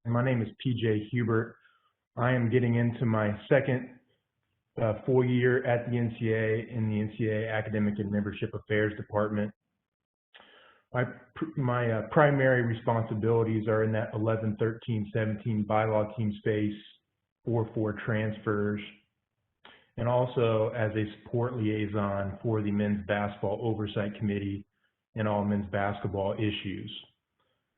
My name is PJ Hubert. I am getting into my second full year at the NCAA in the NCAA Academic and Membership Affairs Department. My primary responsibilities are in that 11, 13, 17 bylaw team space, 4-4 transfers, and also as a support liaison for the Men's Basketball Oversight Committee and all men's basketball issues.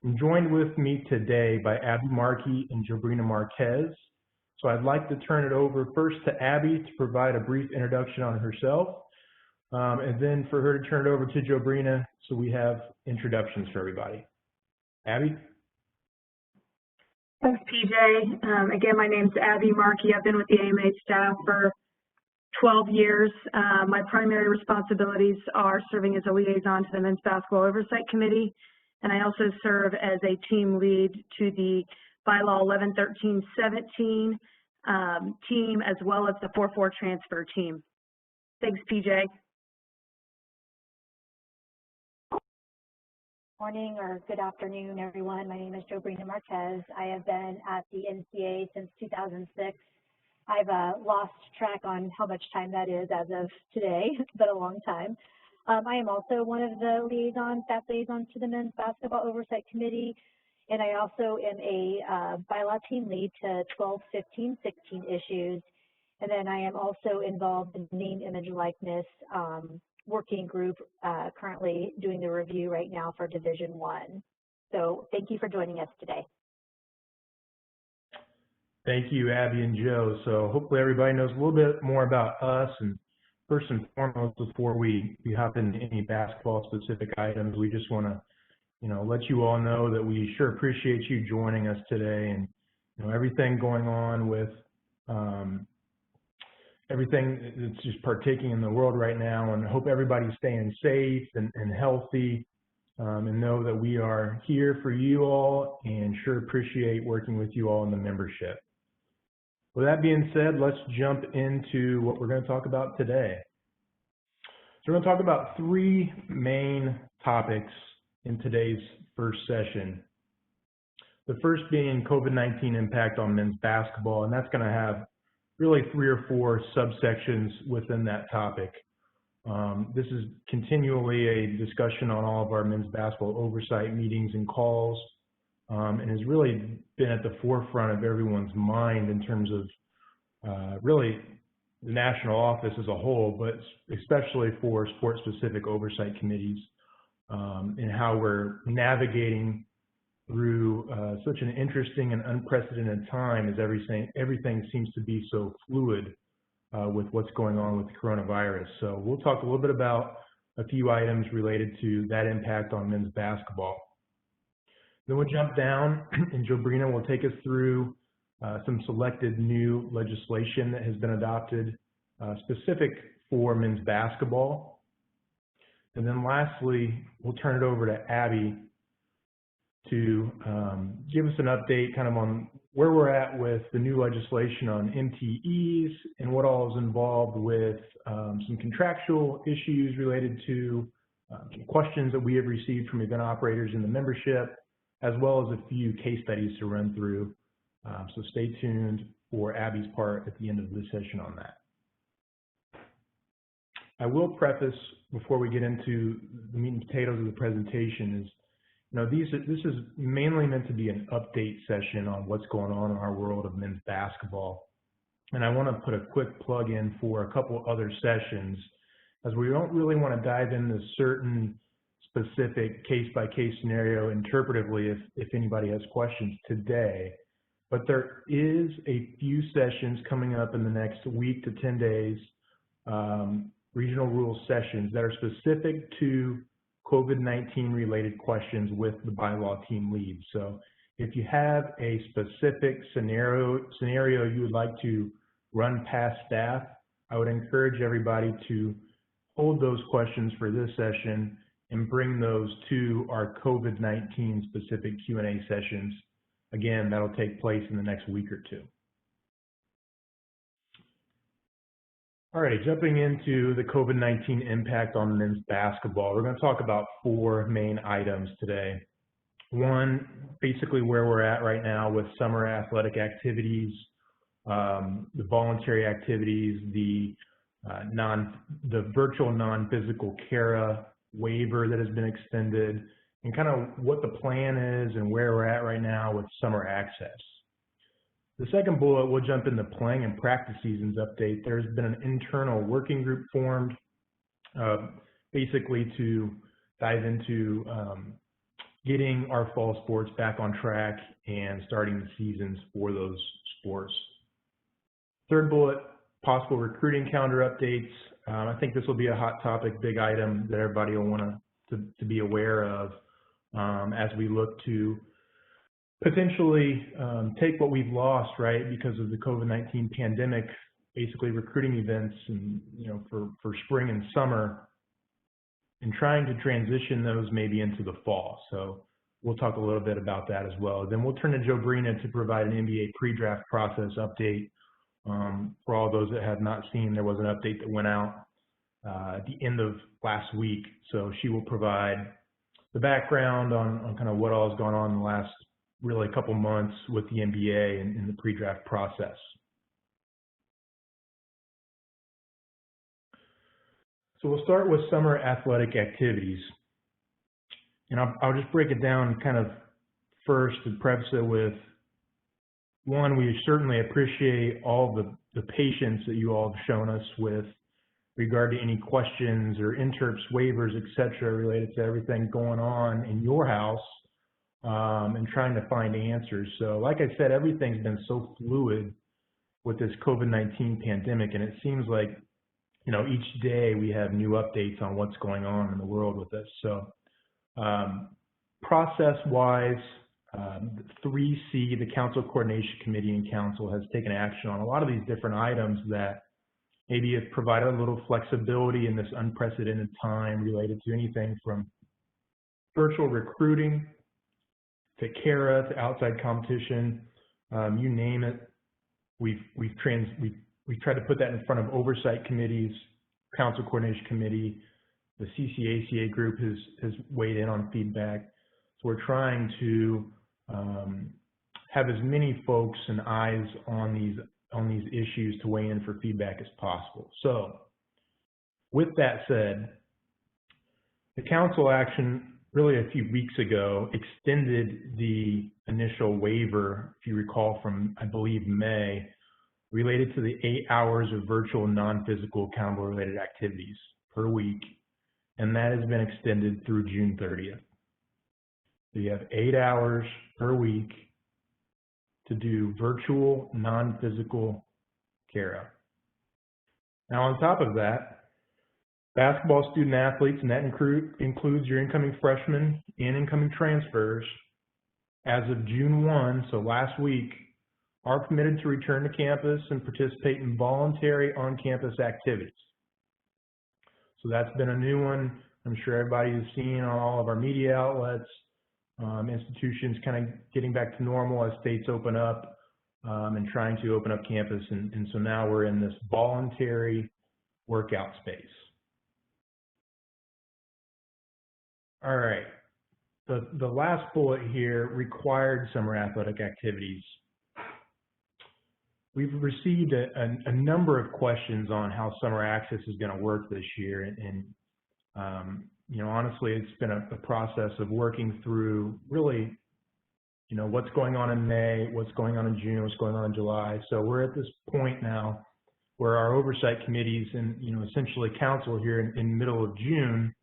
I'm joined with me today by Abby Markey and Jobrina Marquez. So I'd like to turn it over first to Abby to provide a brief introduction on herself, and then for her to turn it over to Jobrina so we have introductions for everybody. Abby? Thanks, PJ. Again, my name's Abby Markey. I've been with the AMA staff for 12 years. My primary responsibilities are serving as a liaison to the Men's Basketball Oversight Committee, and I also serve as a team lead to the Bylaw 11, 13, 17 team, as well as the 4-4 transfer team. Thanks, PJ. Morning or good afternoon, everyone. My name is Jobrina Marquez. I have been at the NCAA since 2006. I've lost track on how much time that is as of today. It's been a long time. I am also one of the staff liaisons to the Men's Basketball Oversight Committee, and I also am a bylaw team lead to 12, 15, 16 issues. And then I am also involved in the name, image, likeness working group, currently doing the review right now for Division I. So thank you for joining us today. Thank you, Abby and Joe. So hopefully everybody knows a little bit more about us. And first and foremost, before we hop into any basketball-specific items, we just want to, let you all know that we sure appreciate you joining us today, and everything going on with everything that's just partaking in the world right now, and hope everybody's staying safe and healthy, and know that we are here for you all and sure appreciate working with you all in the membership. With that being said, let's jump into what we're going to talk about today. So we're going to talk about three main topics in today's first session. The first being COVID-19 impact on men's basketball, and that's going to have really 3 or 4 subsections within that topic. This is continually a discussion on all of our men's basketball oversight meetings and calls, and has really been at the forefront of everyone's mind in terms of really the national office as a whole, but especially for sport-specific oversight committees, and how we're navigating through such an interesting and unprecedented time as everything seems to be so fluid with what's going on with the coronavirus. So we'll talk a little bit about a few items related to that impact on men's basketball. Then we'll jump down, and Jobrina will take us through some selected new legislation that has been adopted specific for men's basketball. And then lastly, we'll turn it over to Abby to give us an update kind of on where we're at with the new legislation on MTEs and what all is involved with some contractual issues related to questions that we have received from event operators in the membership, as well as a few case studies to run through. So stay tuned for Abby's part at the end of this session on that. I will preface before we get into the meat and potatoes of the presentation is, this is mainly meant to be an update session on what's going on in our world of men's basketball. And I want to put a quick plug in for a couple other sessions, as we don't really want to dive into certain specific case-by-case scenario interpretively if anybody has questions today. But there is a few sessions coming up in the next week to 10 days, regional rules sessions that are specific to COVID-19 related questions with the bylaw team lead. So if you have a specific scenario you would like to run past staff, I would encourage everybody to hold those questions for this session and bring those to our COVID-19 specific Q&A sessions. Again, that'll take place in the next week or two. All right, jumping into the COVID-19 impact on men's basketball, we're going to talk about 4 main items today. One, basically where we're at right now with summer athletic activities, the voluntary activities, the virtual non-physical CARA waiver that has been extended, and kind of what the plan is and where we're at right now with summer access. The second bullet, we'll jump into playing and practice seasons update. There's been an internal working group formed basically to dive into getting our fall sports back on track and starting the seasons for those sports. Third bullet, possible recruiting calendar updates. I think this will be a hot topic, big item that everybody will want to be aware of as we look to potentially take what we've lost, right, because of the COVID-19 pandemic, basically recruiting events and, for spring and summer, and trying to transition those maybe into the fall. So we'll talk a little bit about that as well. Then we'll turn to Joe Brina to provide an NBA pre-draft process update. For all those that have not seen, there was an update that went out at the end of last week. So she will provide the background on kind of what all has gone on in the last really couple months with the NBA and in the pre-draft process. So we'll start with summer athletic activities. And I'll just break it down kind of first and preface it with, one, we certainly appreciate all the patience that you all have shown us with regard to any questions or interps, waivers, et cetera, related to everything going on in your house and trying to find answers. So like I said, everything's been so fluid with this COVID-19 pandemic, and it seems like, each day we have new updates on what's going on in the world with this. So process-wise, 3C, the Council Coordination Committee in Council, has taken action on a lot of these different items that maybe have provided a little flexibility in this unprecedented time related to anything from virtual recruiting to CARA to outside competition, you name it. We've tried to put that in front of oversight committees, Council Coordination Committee. The CCACA group has weighed in on feedback. So we're trying to have as many folks and eyes on these issues to weigh in for feedback as possible. So with that said, the council action really a few weeks ago extended the initial waiver, if you recall, from I believe May, related to the 8 hours of virtual non-physical accountable related activities per week, and that has been extended through June 30th. So you have 8 hours per week to do virtual non-physical CARA. Now on top of that, basketball student athletes, and that includes your incoming freshmen and incoming transfers, as of June 1, so last week, are permitted to return to campus and participate in voluntary on-campus activities. So that's been a new one. I'm sure everybody has seen on all of our media outlets, institutions kind of getting back to normal as states open up and trying to open up campus. And so now we're in this voluntary workout space. All right. The last bullet here, required summer athletic activities. We've received a number of questions on how summer access is going to work this year. And honestly, it's been a process of working through really, what's going on in May, what's going on in June, what's going on in July. So we're at this point now where our oversight committees and, essentially council here in middle of June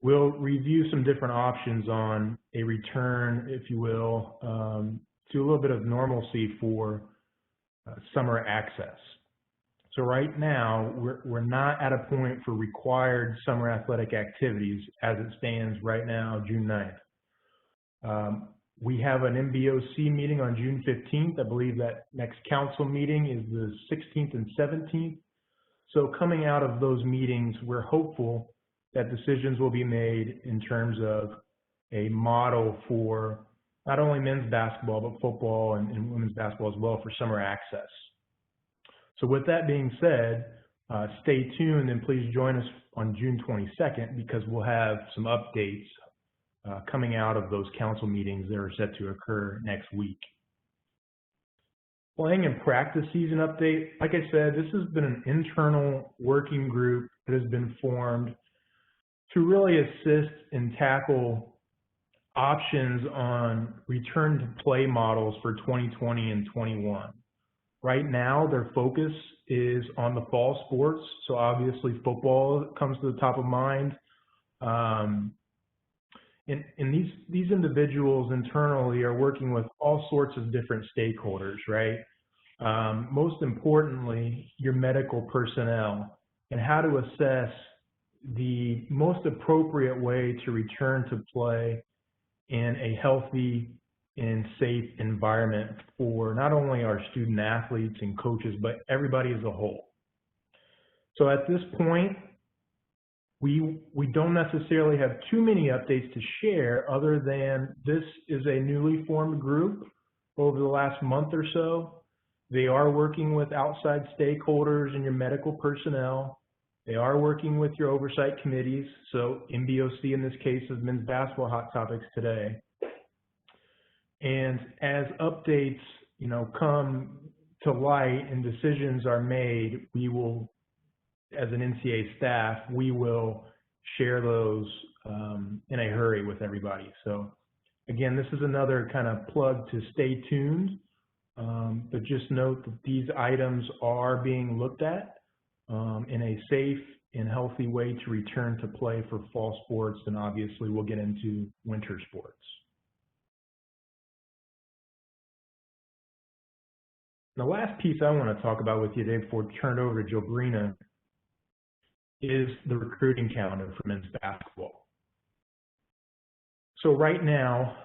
will review some different options on a return, if you will, to a little bit of normalcy for summer access. So right now, we're not at a point for required summer athletic activities as it stands right now, June 9th. We have an MBOC meeting on June 15th. I believe that next council meeting is the 16th and 17th. So coming out of those meetings, we're hopeful that decisions will be made in terms of a model for not only men's basketball, but football and women's basketball as well for summer access. So with that being said, stay tuned and please join us on June 22nd because we'll have some updates coming out of those council meetings that are set to occur next week. Playing and practice season update. Like I said, this has been an internal working group that has been formed to really assist and tackle options on return to play models for 2020 and 21. Right now, their focus is on the fall sports. So obviously football comes to the top of mind. And these individuals internally are working with all sorts of different stakeholders, right? Most importantly, your medical personnel and how to assess the most appropriate way to return to play in a healthy and safe environment for not only our student athletes and coaches, but everybody as a whole. So at this point, we don't necessarily have too many updates to share other than this is a newly formed group over the last month or so. They are working with outside stakeholders and your medical personnel. They are working with your oversight committees. So MBOC in this case is Men's Basketball Hot Topics today. And as updates, come to light and decisions are made, we will, as an NCA staff, we will share those in a hurry with everybody. So again, this is another kind of plug to stay tuned, but just note that these items are being looked at in a safe and healthy way to return to play for fall sports, and obviously we'll get into winter sports. The last piece I want to talk about with you today before I turn it over to Jobrina is the recruiting calendar for men's basketball. So right now,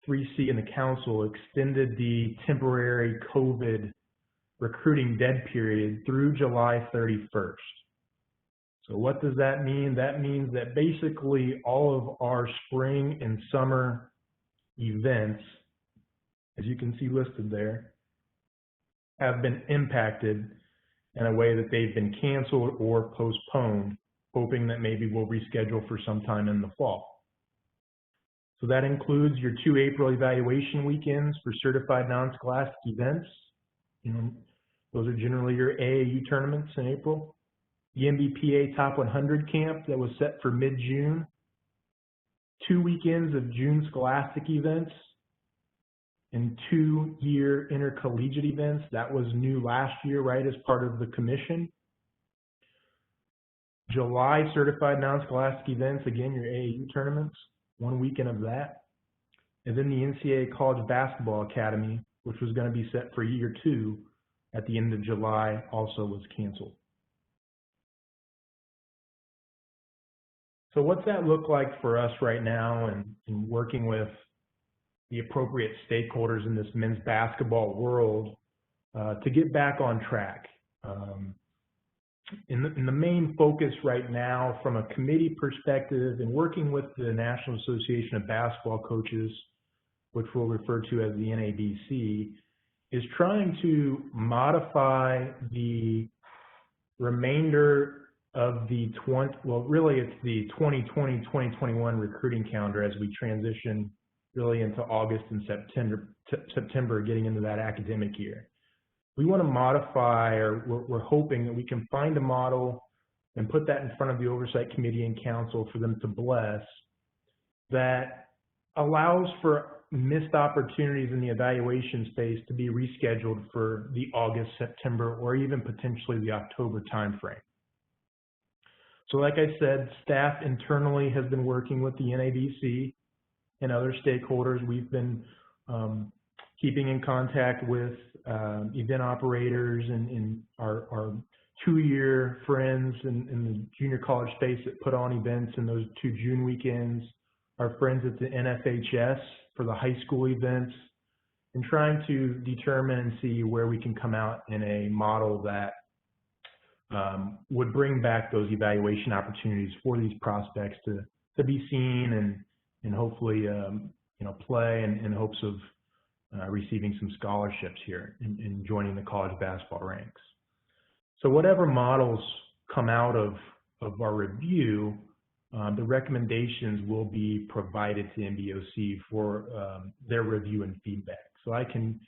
3C and the council extended the temporary COVID recruiting dead period through July 31st. So what does that mean? That means that basically all of our spring and summer events, as you can see listed there, have been impacted in a way that they've been canceled or postponed, hoping that maybe we'll reschedule for some time in the fall. So that includes your 2 April evaluation weekends for certified non-scholastic events. Those are generally your AAU tournaments in April. The MBPA Top 100 camp that was set for mid-June. 2 weekends of June scholastic events and 2-year intercollegiate events. That was new last year, right, as part of the commission. July certified non-scholastic events, again, your AAU tournaments, 1 weekend of that. And then the NCAA College Basketball Academy, which was going to be set for year 2 at the end of July, also was canceled. So what's that look like for us right now and working with the appropriate stakeholders in this men's basketball world to get back on track? In the main focus right now from a committee perspective and working with the National Association of Basketball Coaches, which we'll refer to as the NABC, is trying to modify the remainder of the 2020-2021 recruiting calendar as we transition really into August and September, getting into that academic year. We want to modify, or we're hoping that we can find a model and put that in front of the Oversight Committee and Council for them to bless, that allows for missed opportunities in the evaluation space to be rescheduled for the August, September, or even potentially the October timeframe. So like I said, staff internally has been working with the NABC and other stakeholders. We've been keeping in contact with event operators and our 2-year friends in the junior college space that put on events in those 2 June weekends, our friends at the NFHS for the high school events, and trying to determine and see where we can come out in a model that would bring back those evaluation opportunities for these prospects to be seen and hopefully play in hopes of receiving some scholarships here and joining the college basketball ranks. So whatever models come out of our review, the recommendations will be provided to MBOC for their review and feedback. So I can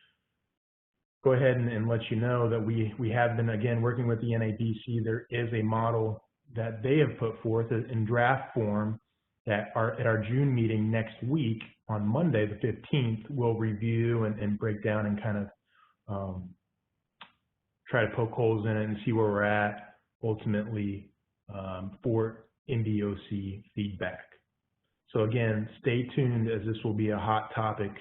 go ahead and let you know that we have been, again, working with the NABC. There is a model that they have put forth in draft form that at our June meeting next week on Monday, the 15th, we'll review and break down and kind of try to poke holes in it and see where we're at ultimately for MBOC feedback. So again, stay tuned, as this will be a hot topic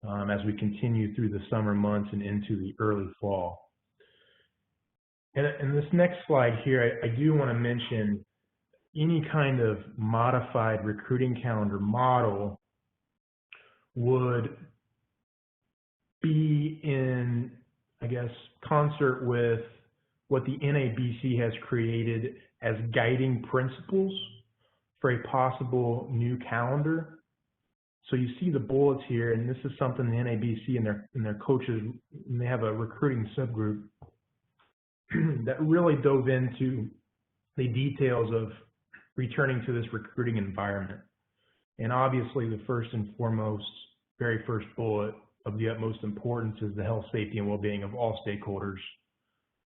as we continue through the summer months and into the early fall. And this next slide here, I do want to mention any kind of modified recruiting calendar model would be in, I guess, concert with what the NABC has created as guiding principles for a possible new calendar. So you see the bullets here, and this is something the NABC and their coaches, and they have a recruiting subgroup that really dove into the details of returning to this recruiting environment. And obviously the first and foremost, very first bullet of the utmost importance is the health, safety, and well-being of all stakeholders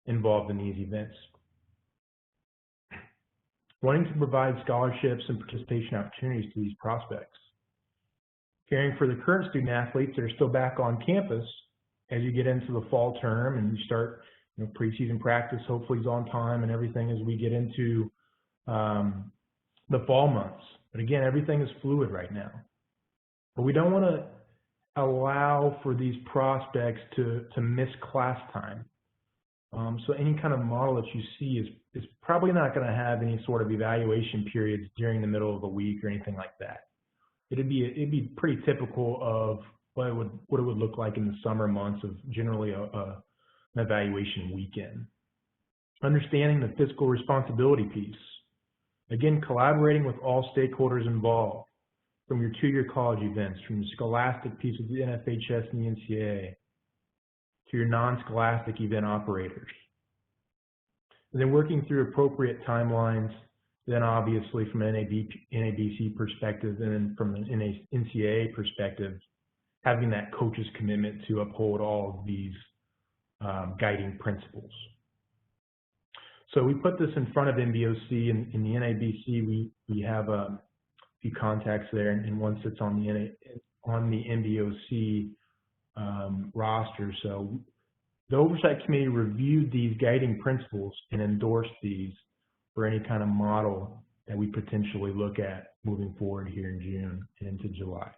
involved in these events. Wanting to provide scholarships and participation opportunities to these prospects. Caring for the current student athletes that are still back on campus as you get into the fall term and you start, preseason practice hopefully is on time and everything as we get into the fall months. But again, everything is fluid right now. But we don't want to allow for these prospects to miss class time. So any kind of model that you see is probably not going to have any sort of evaluation periods during the middle of the week or anything like that. It'd be pretty typical of what it would look like in the summer months of generally an evaluation weekend. Understanding the fiscal responsibility piece. Again, collaborating with all stakeholders involved, from your two-year college events, from the scholastic piece of the NFHS and the NCAA, to your non-scholastic event operators. And then working through appropriate timelines, then obviously from an NABC perspective, and then from an NCAA perspective, having that coach's commitment to uphold all of these guiding principles. So we put this in front of MBOC. In the NABC, we have a few contacts there, and one sits on the MBOC roster. So the Oversight Committee reviewed these guiding principles and endorsed these for any kind of model that we potentially look at moving forward here in June and into July.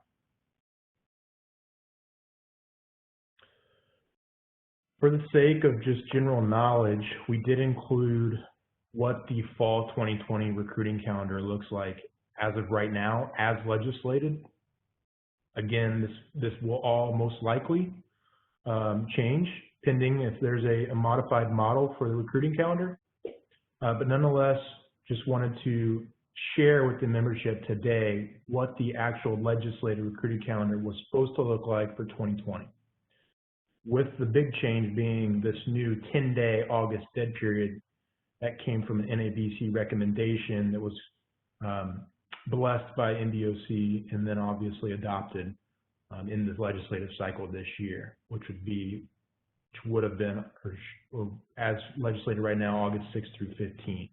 For the sake of just general knowledge, we did include what the fall 2020 recruiting calendar looks like as of right now, as legislated. Again, this will all most likely change, pending if there's a modified model for the recruiting calendar. But nonetheless, just wanted to share with the membership today what the actual legislative recruiting calendar was supposed to look like for 2020. With the big change being this new 10-day August dead period that came from an NABC recommendation that was blessed by MBOC and then obviously adopted in the legislative cycle this year, which would have been, or as legislated right now, August 6th through 15th.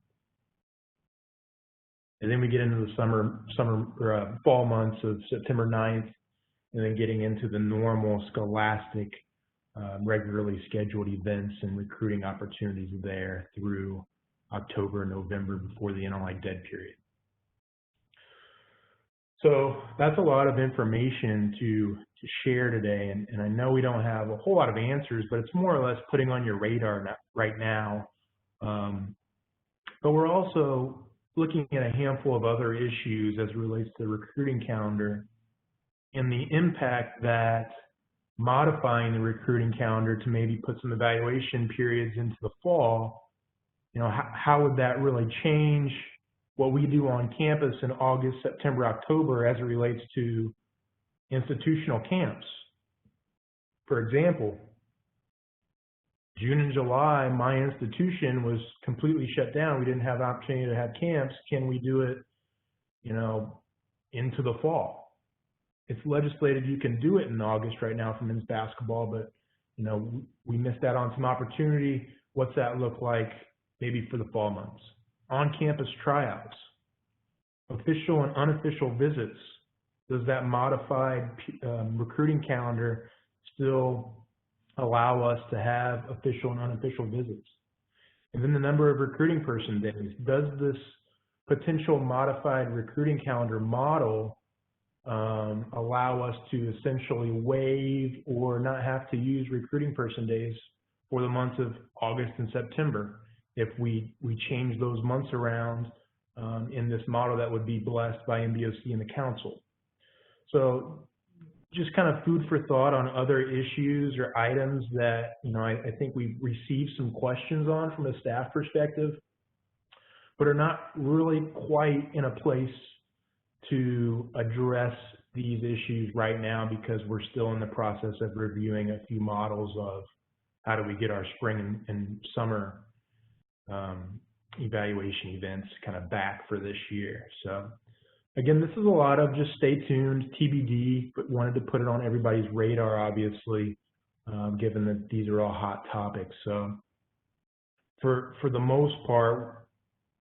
And then we get into the fall months of September 9th, and then getting into the normal scholastic, regularly scheduled events and recruiting opportunities there through October and November before the NLI dead period. So that's a lot of information to share today, and I know we don't have a whole lot of answers, but it's more or less putting on your radar right now. But we're also looking at a handful of other issues as it relates to the recruiting calendar and the impact that modifying the recruiting calendar to maybe put some evaluation periods into the fall, how would that really change what we do on campus in August, September, October as it relates to institutional camps? For example, June and July, my institution was completely shut down. We didn't have the opportunity to have camps. Can we do it into the fall. It's legislated you can do it in August right now for men's basketball, but we missed out on some opportunity. What's that look like maybe for the fall months? On-campus tryouts, official and unofficial visits. Does that modified recruiting calendar still allow us to have official and unofficial visits? And then the number of recruiting person days. Does this potential modified recruiting calendar model allow us to essentially waive or not have to use recruiting person days for the months of August and September if we change those months around in this model that would be blessed by MBOC and the council? So just kind of food for thought on other issues or items that I think we've received some questions on from a staff perspective, but are not really quite in a place to address these issues right now because we're still in the process of reviewing a few models of how do we get our spring and summer evaluation events kind of back for this year. So again, this is a lot of just stay tuned, TBD, but wanted to put it on everybody's radar, obviously, given that these are all hot topics. So for the most part,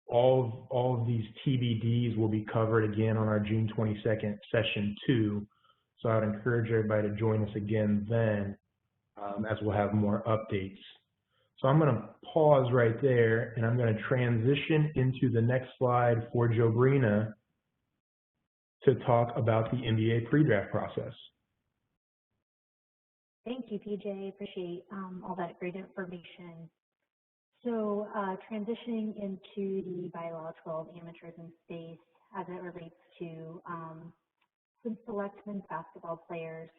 all of these TBDs will be covered again on our June 22nd session 2. So I would encourage everybody to join us again then, as we'll have more updates. So I'm going to pause right there, and I'm going to transition into the next slide for Jobrina to talk about the NBA pre-draft process. Thank you, PJ. Appreciate all that great information. So transitioning into the bylaw 12, amateurs in space, as it relates to some select men's basketball players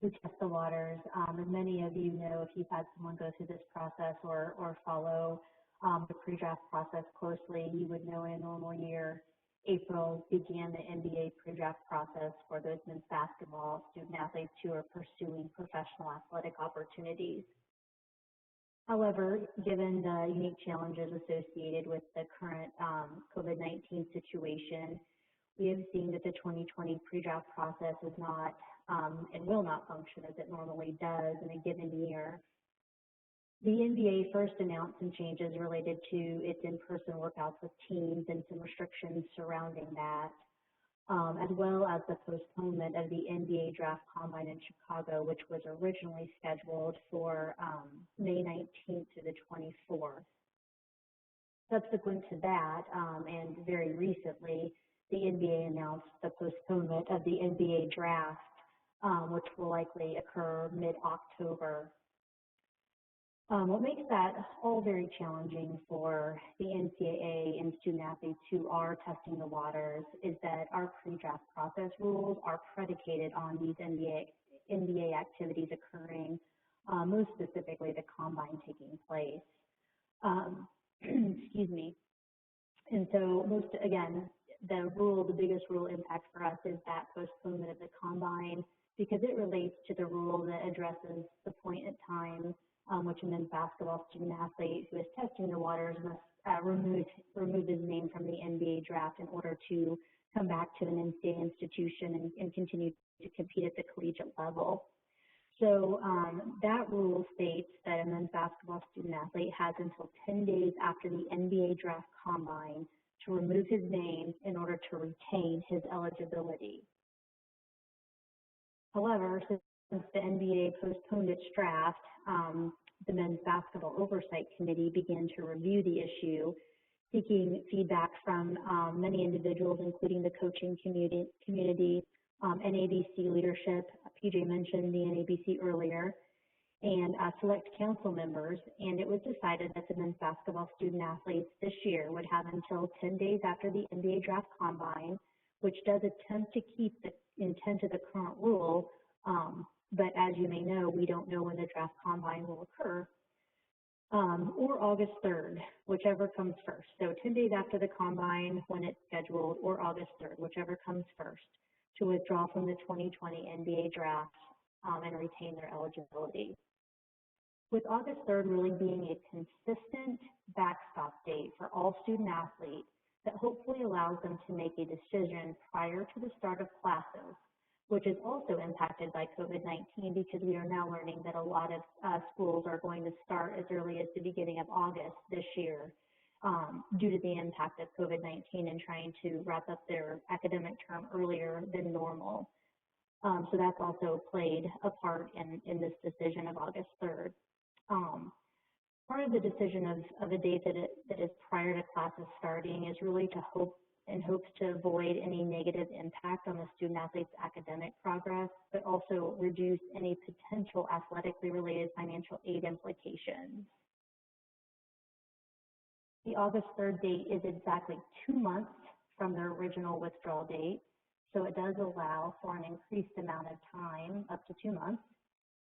who test the waters. As many of you know, if you've had someone go through this process or follow the pre-draft process closely, you would know in a normal year, April began the NBA pre-draft process for those men's basketball student athletes who are pursuing professional athletic opportunities. However, given the unique challenges associated with the current COVID-19 situation, we have seen that the 2020 pre-draft process is not and will not function as it normally does in a given year. The NBA first announced some changes related to its in-person workouts with teams and some restrictions surrounding that, as well as the postponement of the NBA Draft Combine in Chicago, which was originally scheduled for May 19th to the 24th. Subsequent to that, and very recently, the NBA announced the postponement of the NBA Draft, which will likely occur mid-October. What makes that all very challenging for the NCAA and student athletes who are testing the waters is that our pre-draft process rules are predicated on these NBA activities occurring, most specifically the combine taking place. Excuse me. And so the biggest rule impact for us is that postponement of the combine because it relates to the rule that addresses the point in time which a men's basketball student athlete who is testing the waters must remove his name from the NBA draft in order to come back to an NCAA institution and continue to compete at the collegiate level. So that rule states that a men's basketball student athlete has until 10 days after the NBA draft combine to remove his name in order to retain his eligibility. However, since the NBA postponed its draft, the Men's Basketball Oversight Committee began to review the issue, seeking feedback from many individuals, including the coaching community, NABC leadership. PJ mentioned the NABC earlier, and select council members, and it was decided that the men's basketball student athletes this year would have until 10 days after the NBA draft combine, which does attempt to keep the intent of the current rule, but as you may know, we don't know when the draft combine will occur, or August 3rd, whichever comes first. So 10 days after the combine when it's scheduled, or August 3rd, whichever comes first, to withdraw from the 2020 NBA draft and retain their eligibility. With August 3rd really being a consistent backstop date for all student athletes, that hopefully allows them to make a decision prior to the start of classes, which is also impacted by COVID-19 because we are now learning that a lot of schools are going to start as early as the beginning of August this year due to the impact of COVID-19 and trying to wrap up their academic term earlier than normal. So that's also played a part in this decision of August 3rd. Part of the decision of a date that is prior to classes starting is really to hopes to avoid any negative impact on the student athlete's academic progress, but also reduce any potential athletically related financial aid implications. The August 3rd date is exactly 2 months from their original withdrawal date, so it does allow for an increased amount of time, up to 2 months,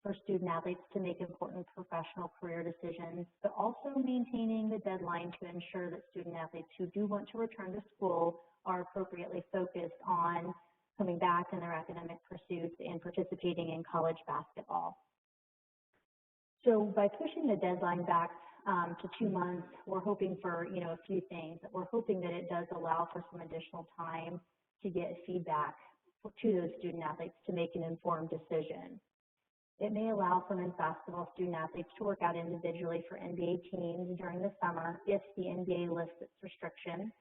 for student athletes to make important professional career decisions, but also maintaining the deadline to ensure that student athletes who do want to return to school are appropriately focused on coming back in their academic pursuits and participating in college basketball. So by pushing the deadline back to 2 months, we're hoping for a few things. We're hoping that it does allow for some additional time to get feedback to those student athletes to make an informed decision. It may allow for men's basketball student athletes to work out individually for NBA teams during the summer if the NBA lifts its restrictions.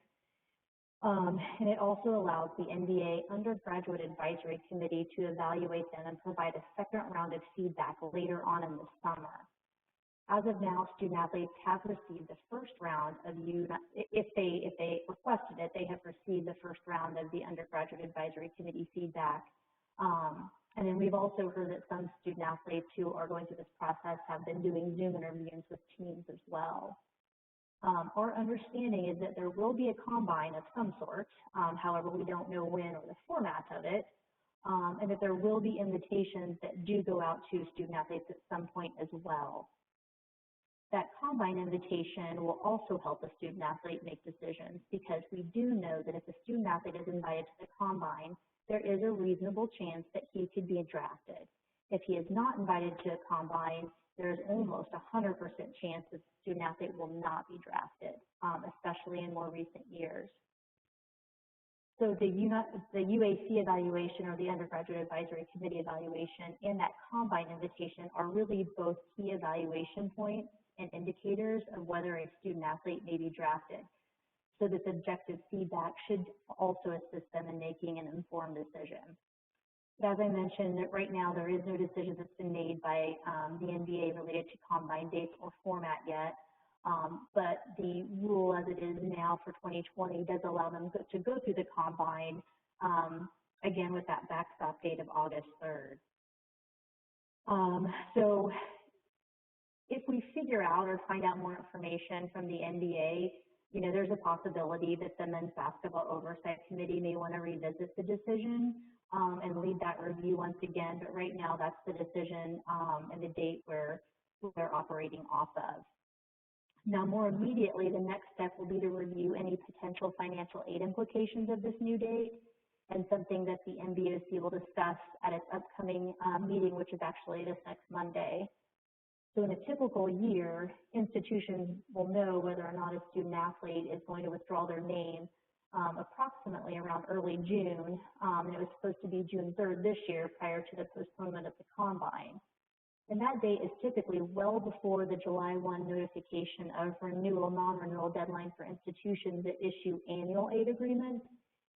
And it also allows the NBA Undergraduate Advisory Committee to evaluate them and provide a second round of feedback later on in the summer. As of now, student athletes have received the first round of if they requested it, they have received the first round of the Undergraduate Advisory Committee feedback. And then we've also heard that some student athletes who are going through this process have been doing Zoom interviews with teams as well. Our understanding is that there will be a combine of some sort, however, we don't know when or the format of it, and that there will be invitations that do go out to student athletes at some point as well. That combine invitation will also help a student athlete make decisions because we do know that if a student athlete is invited to the combine, there is a reasonable chance that he could be drafted. If he is not invited to a combine, there's almost 100% chance that the student athlete will not be drafted, especially in more recent years. So the UAC evaluation or the Undergraduate Advisory Committee evaluation and that combine invitation are really both key evaluation points and indicators of whether a student athlete may be drafted. So this objective feedback should also assist them in making an informed decision. But as I mentioned, that right now there is no decision that's been made by the NBA related to combine dates or format yet, but the rule as it is now for 2020 does allow them to go through the combine, again with that backstop date of August 3rd. So if we figure out or find out more information from the NBA, there's a possibility that the Men's Basketball Oversight Committee may want to revisit the decision and lead that review once again. But right now, that's the decision and the date where they're operating off of. Now, more immediately, the next step will be to review any potential financial aid implications of this new date and something that the NBOC will discuss at its upcoming meeting, which is actually this next Monday. So in a typical year, institutions will know whether or not a student athlete is going to withdraw their name approximately around early June, and it was supposed to be June 3rd this year prior to the postponement of the combine. And that date is typically well before the July 1 notification of renewal, non-renewal deadline for institutions that issue annual aid agreements.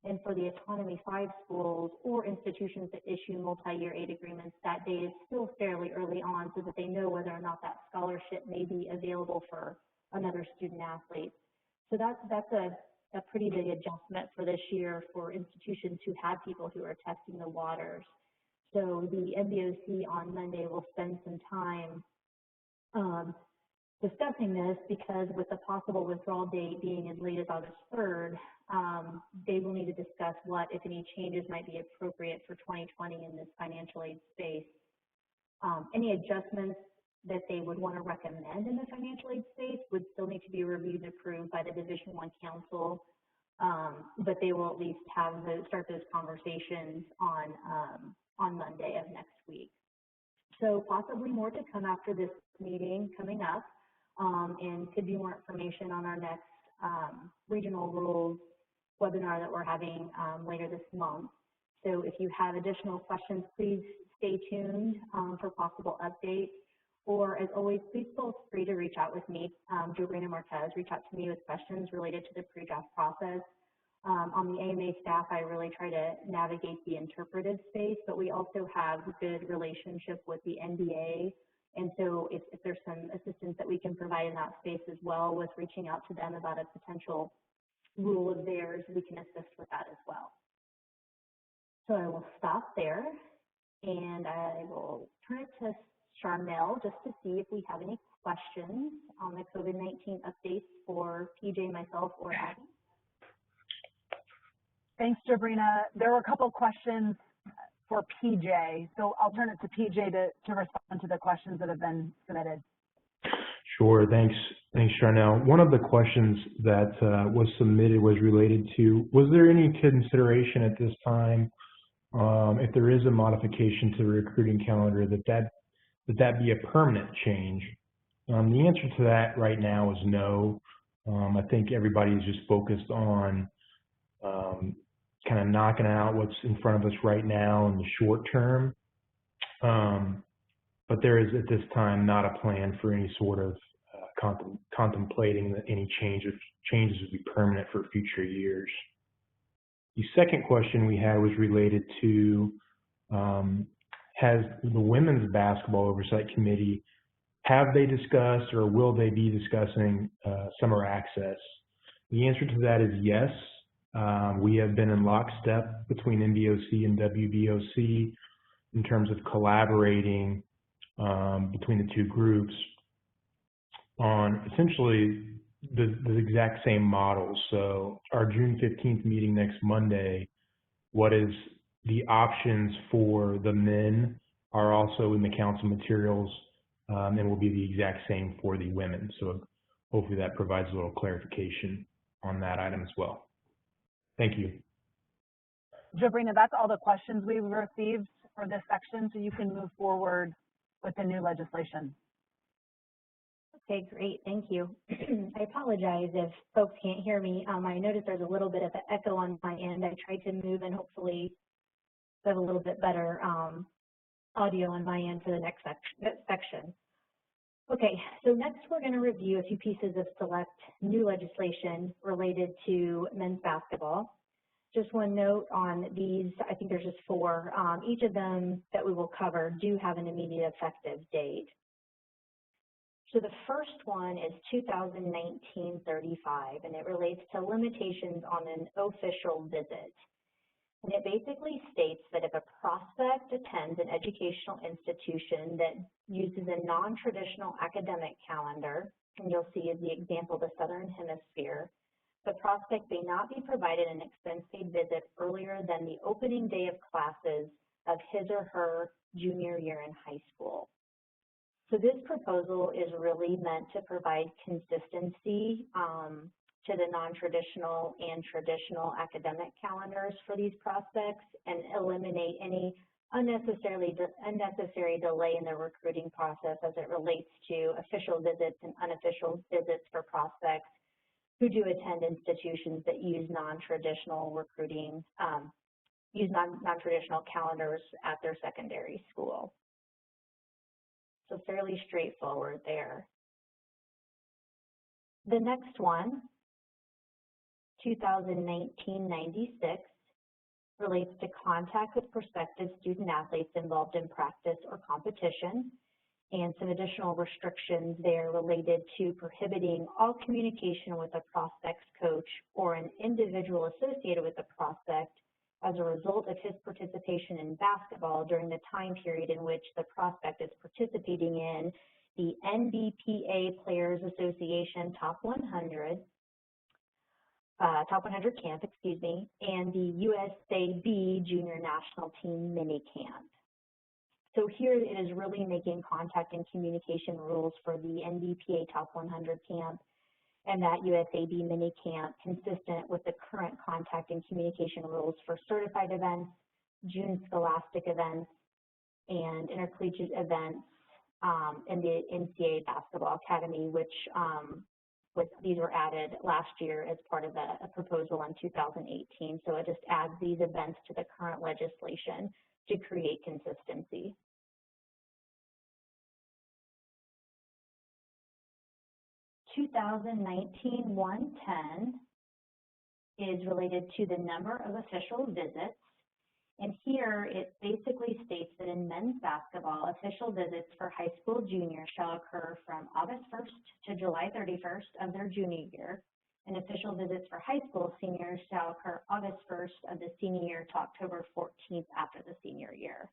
And for the Autonomy 5 schools or institutions that issue multi-year aid agreements, that date is still fairly early on so that they know whether or not that scholarship may be available for another student athlete. So that's a pretty big adjustment for this year for institutions who have people who are testing the waters. So the NBOC on Monday will spend some time discussing this because with the possible withdrawal date being as late as August 3rd, they will need to discuss what, if any, changes might be appropriate for 2020 in this financial aid space. Any adjustments that they would want to recommend in the financial aid space would still need to be reviewed and approved by the Division I Council, but they will at least start those conversations on Monday of next week. So possibly more to come after this meeting coming up, and could be more information on our next regional rules webinar that we're having later this month. So if you have additional questions, please stay tuned for possible updates. Or as always, please feel free to reach out with me, Jobrina Marquez. Reach out to me with questions related to the pre-draft process. On the AMA staff, I really try to navigate the interpretive space, but we also have a good relationship with the NBA. And so if there's some assistance that we can provide in that space as well with reaching out to them about a potential rule of theirs, we can assist with that as well. So I will stop there and I will turn it to Charnel just to see if we have any questions on the COVID-19 updates for PJ, myself, or Abby. Thanks, Jobrina. There were a couple of questions for PJ, so I'll turn it to PJ to respond to the questions that have been submitted. Sure, thanks, Charnel. One of the questions that was submitted was related to, was there any consideration at this time, if there is a modification to the recruiting calendar, that be a permanent change? The answer to that right now is no. I think everybody is just focused on kind of knocking out what's in front of us right now in the short term. But there is at this time not a plan for any sort of contemplating that any changes would be permanent for future years. The second question we had was related to, has the Women's Basketball Oversight Committee, have they discussed or will they be discussing summer access? The answer to that is yes. We have been in lockstep between NBOC and WBOC in terms of collaborating between the two groups on essentially the exact same models. So our June 15th meeting next Monday, what is the options for the men are also in the council materials and will be the exact same for the women. So hopefully that provides a little clarification on that item as well. Thank you. Jobrina, that's all the questions we've received for this section, so you can move forward with the new legislation. Okay, great, thank you. I apologize if folks can't hear me. I noticed there's a little bit of an echo on my end. I tried to move and hopefully have a little bit better audio on my end for the next section. Okay, so next we're going to review a few pieces of select new legislation related to men's basketball. Just one note on these, I think there's just four. Each of them that we will cover do have an immediate effective date. So the first one is 2019-35, and it relates to limitations on an official visit. And it basically states that if a prospect attends an educational institution that uses a non-traditional academic calendar, and you'll see as the example the Southern Hemisphere, the prospect may not be provided an expense-paid visit earlier than the opening day of classes of his or her junior year in high school. So this proposal is really meant to provide consistency to the non-traditional and traditional academic calendars for these prospects and eliminate any unnecessary delay in the recruiting process as it relates to official visits and unofficial visits for prospects who do attend institutions that use non-traditional recruiting, non-traditional calendars at their secondary school. So fairly straightforward there. The next one, 2019-96, relates to contact with prospective student athletes involved in practice or competition, and some additional restrictions there related to prohibiting all communication with a prospect's coach or an individual associated with the prospect as a result of his participation in basketball during the time period in which the prospect is participating in the NBPA Players Association Top 100 camp, and the USAB Junior National Team mini camp. So here it is really making contact and communication rules for the NBPA Top 100 camp and that USAB mini camp consistent with the current contact and communication rules for certified events, June scholastic events, and intercollegiate events in the NCAA Basketball Academy, which these were added last year as part of a proposal in 2018. So it just adds these events to the current legislation to create consistency. (2019-110) is related to the number of official visits. And here it basically states that in men's basketball, official visits for high school juniors shall occur from August 1st to July 31st of their junior year. And official visits for high school seniors shall occur August 1st of the senior year to October 14th after the senior year.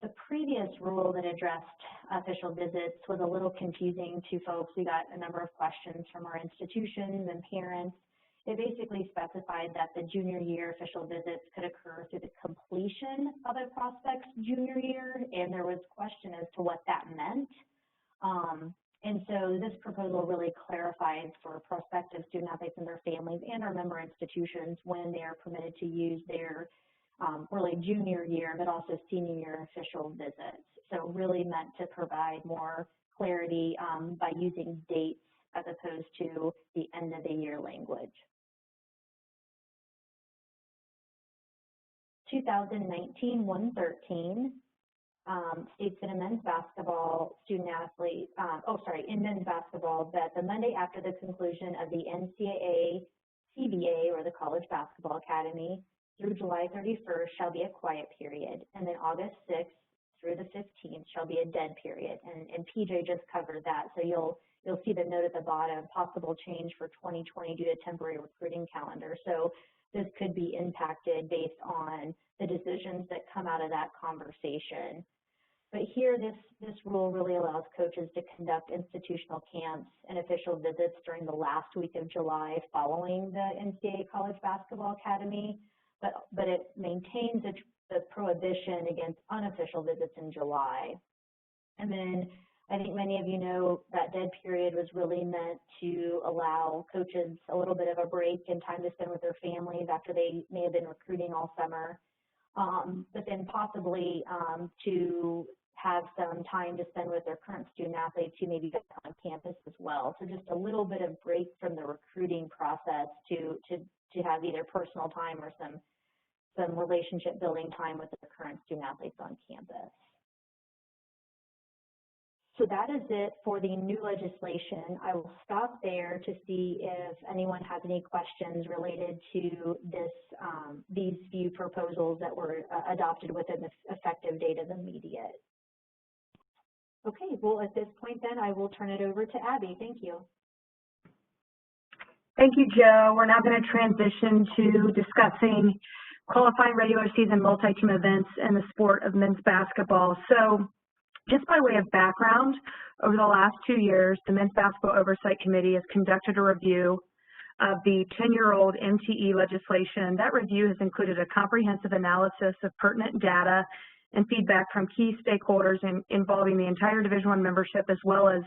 The previous rule that addressed official visits was a little confusing to folks. We got a number of questions from our institutions and parents. It basically specified that the junior year official visits could occur through the completion of a prospect's junior year, and there was question as to what that meant. And so this proposal really clarifies for prospective student athletes and their families and our member institutions when they are permitted to use their really junior year, but also senior year official visits. So really meant to provide more clarity by using dates as opposed to the end of the year language. 2019-113 states that in men's basketball, in men's basketball, that the Monday after the conclusion of the NCAA CBA, or the College Basketball Academy, through July 31st shall be a quiet period, and then August 6th through the 15th shall be a dead period. And PJ just covered that, so you'll see the note at the bottom, possible change for 2020 due to temporary recruiting calendar. So this could be impacted based on the decisions that come out of that conversation. But here, this rule really allows coaches to conduct institutional camps and official visits during the last week of July following the NCAA College Basketball Academy, but it maintains the prohibition against unofficial visits in July. And then I think many of you know that dead period was really meant to allow coaches a little bit of a break and time to spend with their families after they may have been recruiting all summer, but then possibly to have some time to spend with their current student athletes who may be on campus as well. So just a little bit of break from the recruiting process to have either personal time or some relationship building time with their current student athletes on campus. So that is it for the new legislation. I will stop there to see if anyone has any questions related to this, these few proposals that were adopted within the effective date of immediate. Okay, well, at this point then, I will turn it over to Abby. Thank you. Thank you, Joe. We're now going to transition to discussing qualifying regular season multi-team events in the sport of men's basketball. So just by way of background, over the last 2 years, the Men's Basketball Oversight Committee has conducted a review of the 10-year-old MTE legislation. That review has included a comprehensive analysis of pertinent data and feedback from key stakeholders involving the entire Division I membership as well as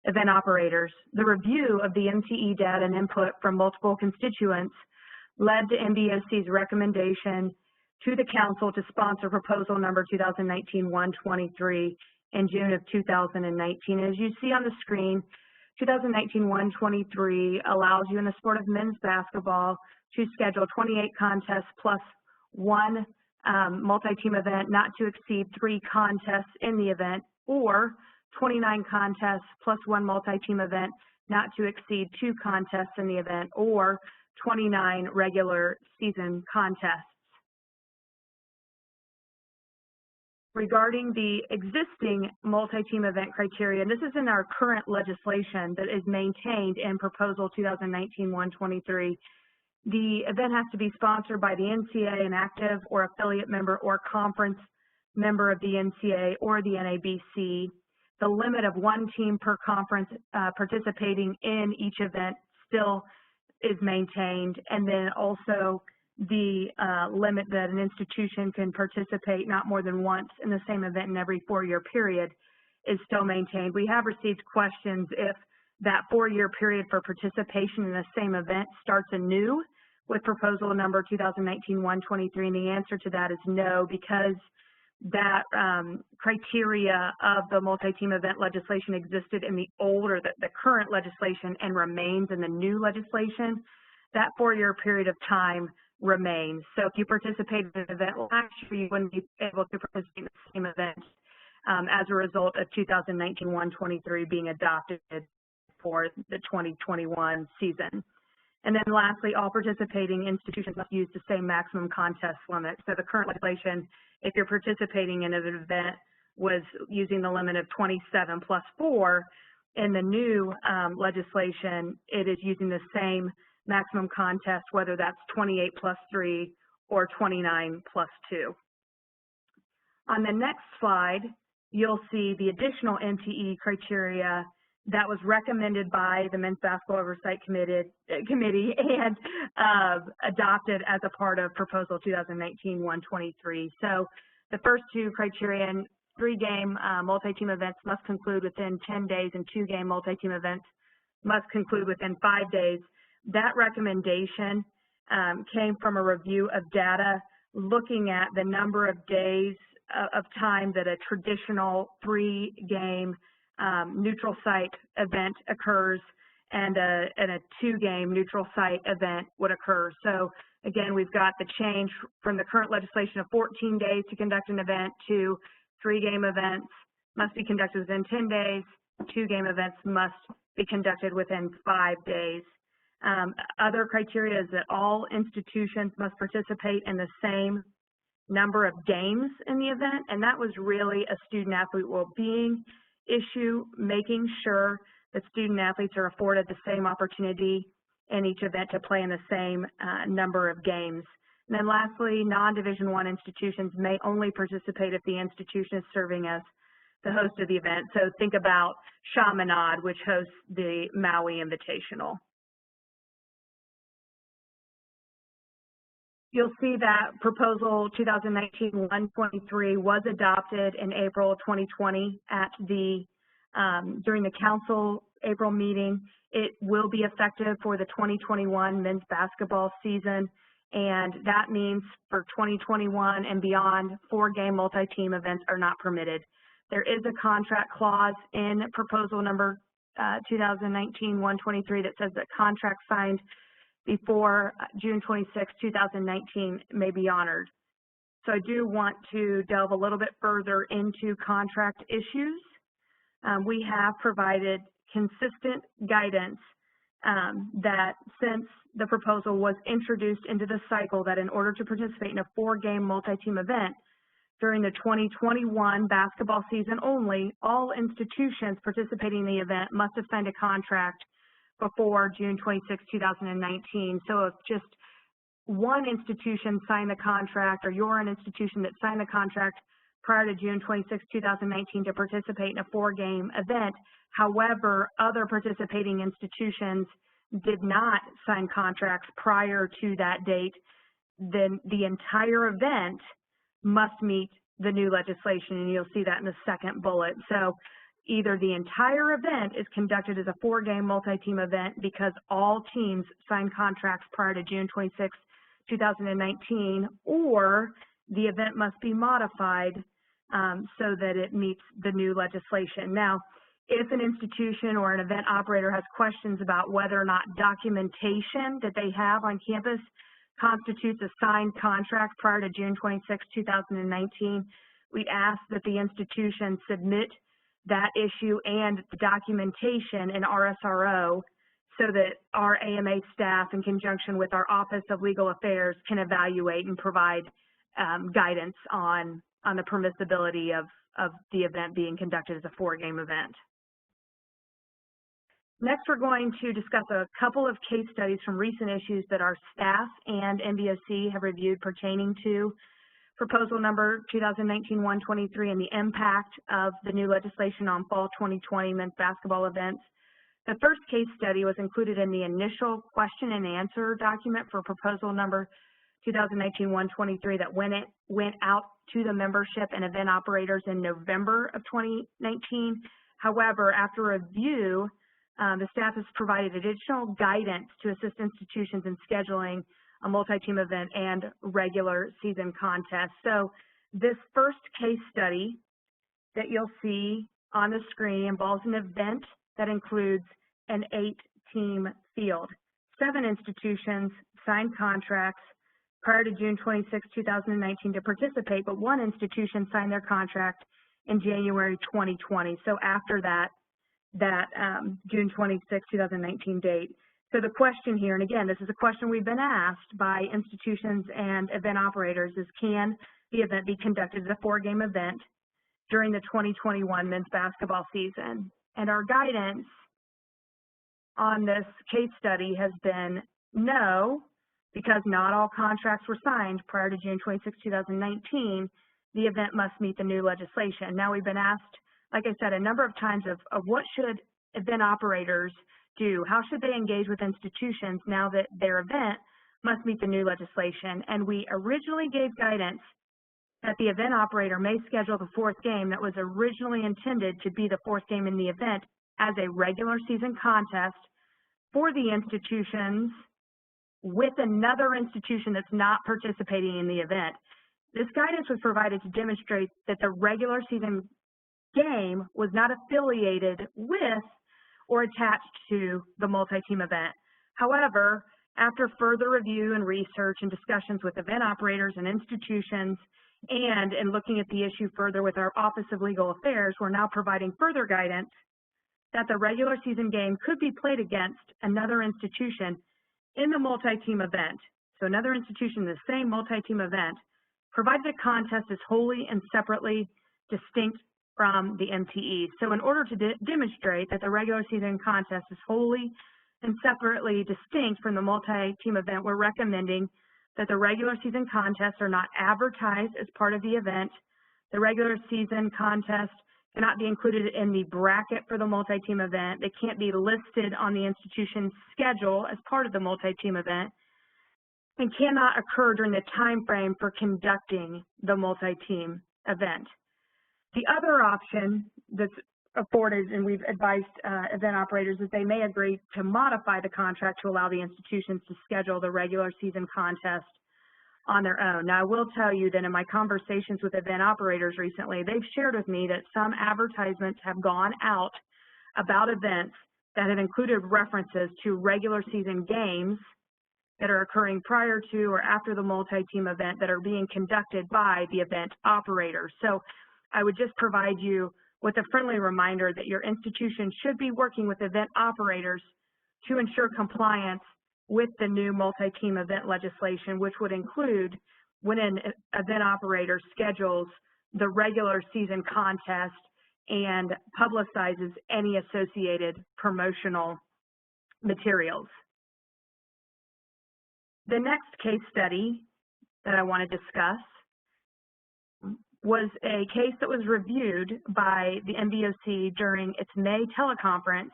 event operators. The review of the MTE data and input from multiple constituents led to MBOC's recommendation to the Council to sponsor proposal number 2019-123 in June of 2019. As you see on the screen, 2019-123 allows you in the sport of men's basketball to schedule 28 contests plus one multi-team event not to exceed 3 contests in the event, or 29 contests plus one multi-team event not to exceed 2 contests in the event, or 29 regular season contests. Regarding the existing multi-team event criteria, and this is in our current legislation that is maintained in proposal 2019-123, the event has to be sponsored by the NCAA, an active or affiliate member or conference member of the NCAA or the NABC. The limit of 1 team per conference participating in each event still is maintained, and then also the limit that an institution can participate not more than once in the same event in every 4-year period is still maintained. We have received questions if that 4-year period for participation in the same event starts anew with proposal number 2019-123, and the answer to that is no, because that criteria of the multi-team event legislation existed in the old or the current legislation and remains in the new legislation, that 4-year period of time remains. So if you participated in an event last year, you wouldn't be able to participate in the same event as a result of 2019-123 being adopted for the 2021 season. And then lastly, all participating institutions must use the same maximum contest limit. So the current legislation, if you're participating in an event, was using the limit of 27 plus 4. In the new legislation, it is using the same maximum contest, whether that's 28 plus 3 or 29 plus 2. On the next slide, you'll see the additional MTE criteria that was recommended by the Men's Basketball Oversight Committee and adopted as a part of Proposal 2019-123. So the first two criteria, 3-game multi-team events must conclude within 10 days and 2-game multi-team events must conclude within 5 days. That recommendation came from a review of data looking at the number of days of time that a traditional 3-game neutral site event occurs and a 2-game neutral site event would occur. So again, we've got the change from the current legislation of 14 days to conduct an event to 3-game events must be conducted within 10 days, 2-game events must be conducted within 5 days. Other criteria is that all institutions must participate in the same number of games in the event, and that was really a student-athlete well-being issue, making sure that student-athletes are afforded the same opportunity in each event to play in the same number of games. And then lastly, non-Division I institutions may only participate if the institution is serving as the host of the event. So think about Chaminade, which hosts the Maui Invitational. You'll see that Proposal 2019-123 was adopted in April 2020 at the during the Council April meeting. It will be effective for the 2021 men's basketball season, and that means for 2021 and beyond, 4-game multi-team events are not permitted. There is a contract clause in Proposal number 2019-123 that says that contracts signed before June 26, 2019 may be honored. So I do want to delve a little bit further into contract issues. We have provided consistent guidance that since the proposal was introduced into the cycle, that in order to participate in a 4-game multi-team event during the 2021 basketball season only, all institutions participating in the event must have signed a contract before June 26, 2019. So if just one institution signed the contract, or you're an institution that signed the contract prior to June 26, 2019 to participate in a 4-game event, however, other participating institutions did not sign contracts prior to that date, then the entire event must meet the new legislation, and you'll see that in the second bullet. So either the entire event is conducted as a 4-game multi-team event because all teams signed contracts prior to June 26, 2019, or the event must be modified so that it meets the new legislation. Now, if an institution or an event operator has questions about whether or not documentation that they have on campus constitutes a signed contract prior to June 26, 2019, we ask that the institution submit that issue and the documentation in RSRO so that our AMA staff, in conjunction with our Office of Legal Affairs, can evaluate and provide guidance on the permissibility of the event being conducted as a 4-game event. Next, we're going to discuss a couple of case studies from recent issues that our staff and MBOC have reviewed pertaining to Proposal number 2019-123 and the impact of the new legislation on fall 2020 men's basketball events. The first case study was included in the initial question and answer document for Proposal number 2019-123 that went out to the membership and event operators in November of 2019. However, after review, the staff has provided additional guidance to assist institutions in scheduling a multi-team event and regular season contest. So This first case study that you'll see on the screen involves an event that includes an 8-team field. 7 institutions signed contracts prior to June 26, 2019 to participate, but 1 institution signed their contract in January 2020. So after that June 26, 2019 date. So the question here, and again, this is a question we've been asked by institutions and event operators, is can the event be conducted as a 4-game event during the 2021 men's basketball season? And our guidance on this case study has been no, because not all contracts were signed prior to June 26, 2019. The event must meet the new legislation. Now, we've been asked, like I said, a number of times of what should event operators do? How should they engage with institutions now that their event must meet the new legislation? And we originally gave guidance that the event operator may schedule the 4th game that was originally intended to be the 4th game in the event as a regular season contest for the institutions with another institution that's not participating in the event. This guidance was provided to demonstrate that the regular season game was not affiliated with or attached to the multi-team event. However, after further review and research and discussions with event operators and institutions, and in looking at the issue further with our Office of Legal Affairs, we're now providing further guidance that the regular season game could be played against another institution in the multi-team event. So another institution in the same multi-team event, provided the contest is wholly and separately distinct from the MTE. So in order to demonstrate that the regular season contest is wholly and separately distinct from the multi-team event, we're recommending that the regular season contests are not advertised as part of the event. The regular season contest cannot be included in the bracket for the multi-team event. They can't be listed on the institution's schedule as part of the multi-team event, and cannot occur during the time frame for conducting the multi-team event. The other option that's afforded, and we've advised event operators, that they may agree to modify the contract to allow the institutions to schedule the regular season contest on their own. Now, I will tell you that in my conversations with event operators recently, they've shared with me that some advertisements have gone out about events that have included references to regular season games that are occurring prior to or after the multi-team event that are being conducted by the event operator. So I would just provide you with a friendly reminder that your institution should be working with event operators to ensure compliance with the new multi-team event legislation, which would include when an event operator schedules the regular season contest and publicizes any associated promotional materials. The next case study that I want to discuss was a case that was reviewed by the MBOC during its May teleconference,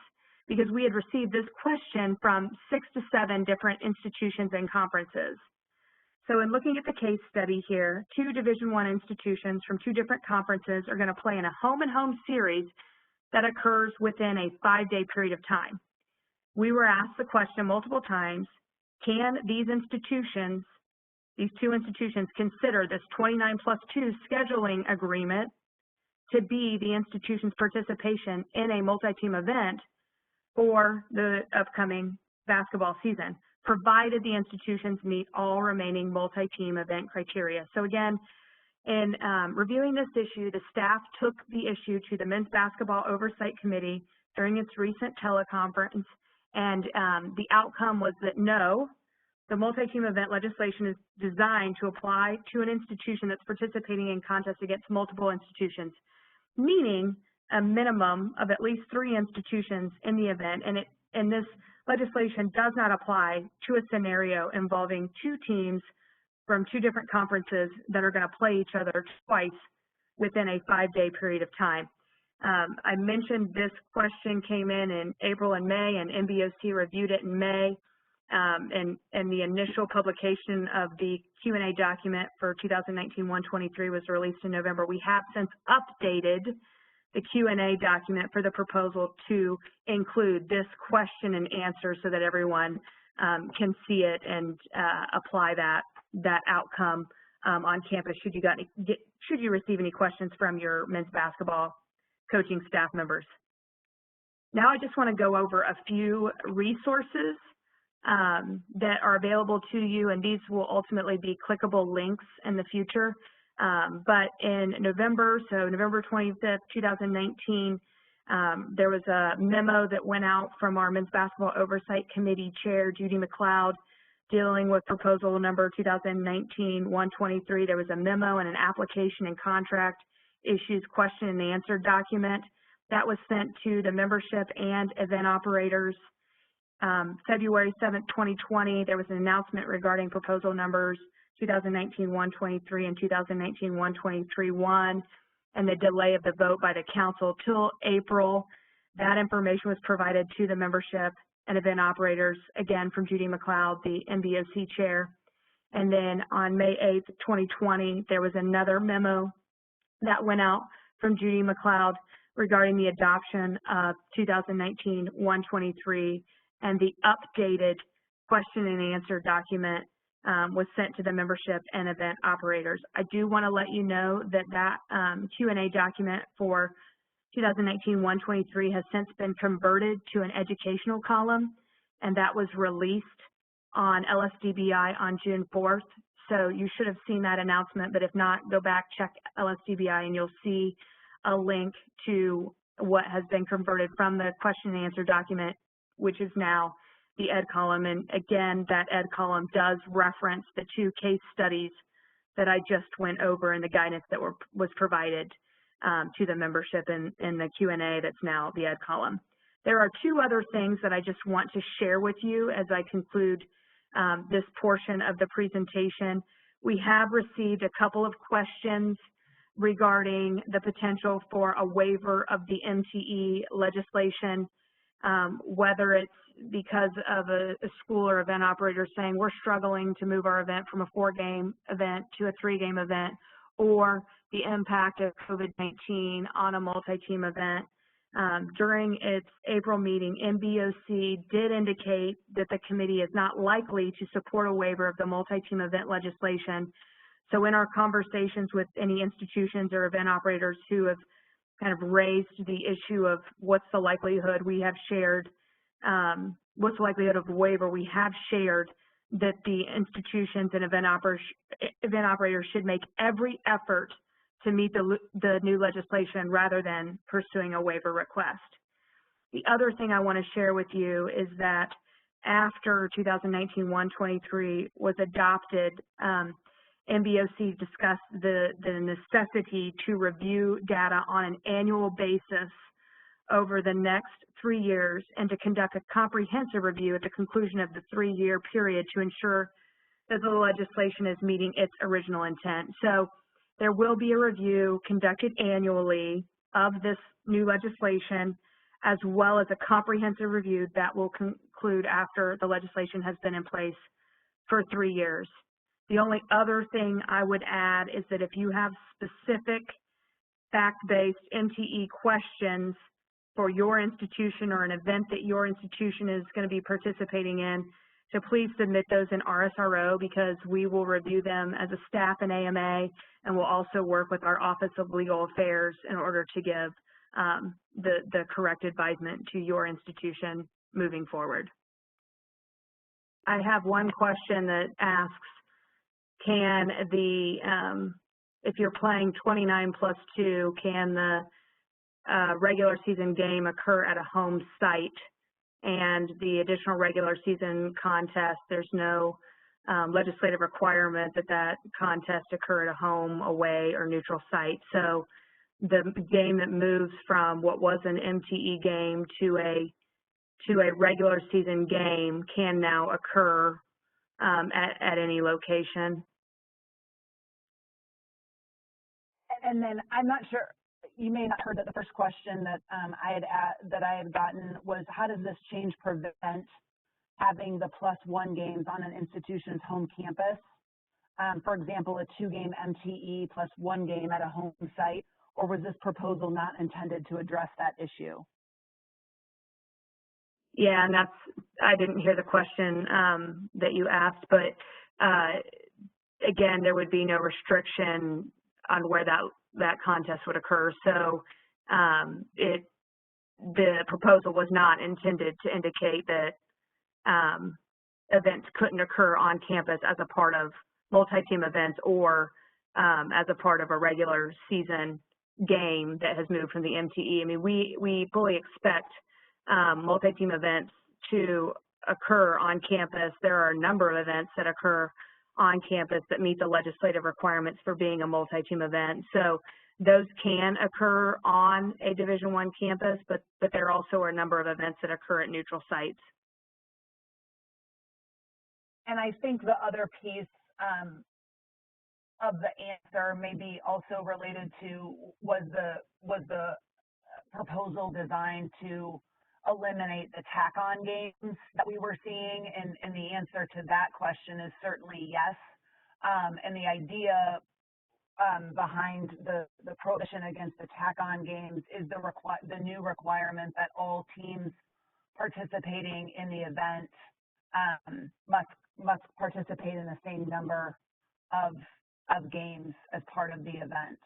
because we had received this question from 6 to 7 different institutions and conferences. So in looking at the case study here, 2 Division I institutions from 2 different conferences are going to play in a home-and-home series that occurs within a 5-day period of time. We were asked the question multiple times, can these institutions, these 2 institutions, consider this 29+2 scheduling agreement to be the institution's participation in a multi-team event for the upcoming basketball season, provided the institutions meet all remaining multi-team event criteria. So again, in reviewing this issue, the staff took the issue to the Men's Basketball Oversight Committee during its recent teleconference, and the outcome was that no, the multi-team event legislation is designed to apply to an institution that's participating in contests against multiple institutions, meaning a minimum of at least 3 institutions in the event, and this legislation does not apply to a scenario involving 2 teams from 2 different conferences that are going to play each other twice within a 5-day period of time. I mentioned this question came in April and May, and MBOC reviewed it in May, and the initial publication of the Q&A document for 2019-123 was released in November. We have since updated the Q&A document for the proposal to include this question and answer so that everyone can see it and apply that outcome on campus should should you receive any questions from your men's basketball coaching staff members. Now I just want to go over a few resources that are available to you, and these will ultimately be clickable links in the future. But in November, so November 25th, 2019, there was a memo that went out from our Men's Basketball Oversight Committee Chair, Judy McLeod, dealing with proposal number 2019-123. There was a memo and an application and contract issues question and answer document that was sent to the membership and event operators. February 7th, 2020, there was an announcement regarding proposal numbers 2019-123 and 2019-123-1 and the delay of the vote by the council till April. That information was provided to the membership and event operators, again, from Judy McLeod, the MBOC chair. And then on May 8th, 2020, there was another memo that went out from Judy McLeod regarding the adoption of 2019-123, and the updated question and answer document was sent to the membership and event operators. I do want to let you know that that Q&A document for 2019-123 has since been converted to an educational column, and that was released on LSDBI on June 4th. So you should have seen that announcement, but if not, go back, check LSDBI, and you'll see a link to what has been converted from the question and answer document, which is now the ed column. And again, that ed column does reference the 2 case studies that I just went over in the guidance that was provided to the membership in the Q&A that's now the ed column. There are 2 other things that I just want to share with you as I conclude this portion of the presentation. We have received a couple of questions regarding the potential for a waiver of the MTE legislation, whether it's because of a school or event operator saying we're struggling to move our event from a 4-game event to a 3-game event, or the impact of COVID-19 on a multi-team event. During its April meeting, MBOC did indicate that the committee is not likely to support a waiver of the multi-team event legislation. So in our conversations with any institutions or event operators who have kind of raised the issue of what's the likelihood, we have shared, what's the likelihood of a waiver, we have shared that the institutions and event operators should make every effort to meet the new legislation rather than pursuing a waiver request. The other thing I want to share with you is that after 2019-123 was adopted, MBOC discussed the necessity to review data on an annual basis over the next 3 years and to conduct a comprehensive review at the conclusion of the 3-year period to ensure that the legislation is meeting its original intent. So there will be a review conducted annually of this new legislation, as well as a comprehensive review that will conclude after the legislation has been in place for 3 years. The only other thing I would add is that if you have specific fact-based MTE questions for your institution or an event that your institution is going to be participating in, so please submit those in RSRO, because we will review them as a staff in AMA, and we'll also work with our Office of Legal Affairs in order to give the correct advisement to your institution moving forward. I have one question that asks, can if you're playing 29+2, can the regular season game occur at a home site? And the additional regular season contest, there's no legislative requirement that that contest occur at a home, away, or neutral site. So the game that moves from what was an MTE game to a regular season game can now occur at any location. And then I'm not sure, you may not have heard that the first question that I had gotten was, how does this change prevent having the +1 games on an institution's home campus? For example, a 2-game MTE +1 game at a home site, or was this proposal not intended to address that issue? Yeah, and I didn't hear the question that you asked, but again, there would be no restriction on where that contest would occur. So the proposal was not intended to indicate that events couldn't occur on campus as a part of multi-team events or as a part of a regular season game that has moved from the MTE. I mean, we fully expect multi-team events to occur on campus. There are a number of events that occur on campus that meet the legislative requirements for being a multi-team event. So those can occur on a Division I campus, but there also are a number of events that occur at neutral sites. And I think the other piece of the answer maybe also related to was the proposal designed to eliminate the tack-on games that we were seeing, and the answer to that question is certainly yes. And the idea behind the prohibition against the tack-on games is the new requirement that all teams participating in the event must participate in the same number of games as part of the event.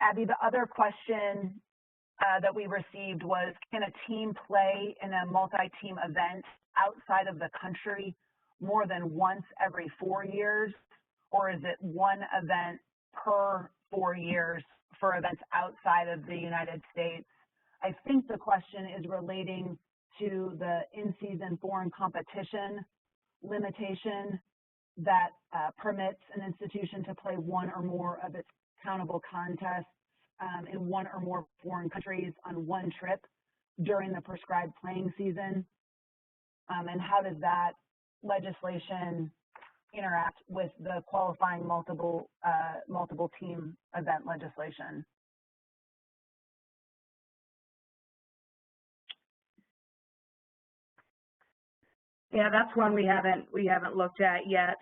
Abby, the other question that we received was, can a team play in a multi-team event outside of the country more than once every 4 years, or is it one event per 4 years for events outside of the United States? I think the question is relating to the in-season foreign competition limitation that permits an institution to play one or more of its countable contests in one or more foreign countries on one trip during the prescribed playing season. And how does that legislation interact with the qualifying multiple team event legislation? Yeah, that's one we haven't looked at yet.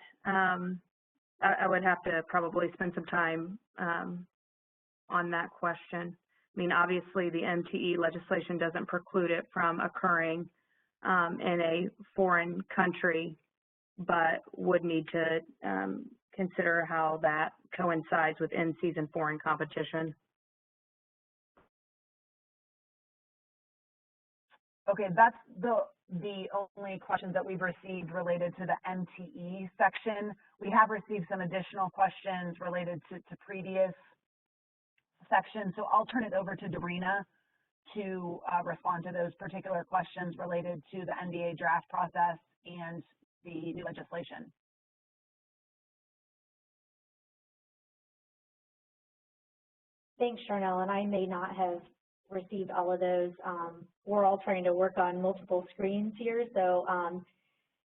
I would have to probably spend some time on that question. I mean, obviously the MTE legislation doesn't preclude it from occurring in a foreign country, but would need to consider how that coincides with in-season foreign competition. Okay, that's the only questions that we've received related to the MTE section. We have received some additional questions related to previous sections, so I'll turn it over to Dorena to respond to those particular questions related to the NBA draft process and the new legislation. Thanks, Charnel, and I may not have received all of those. We're all trying to work on multiple screens here, so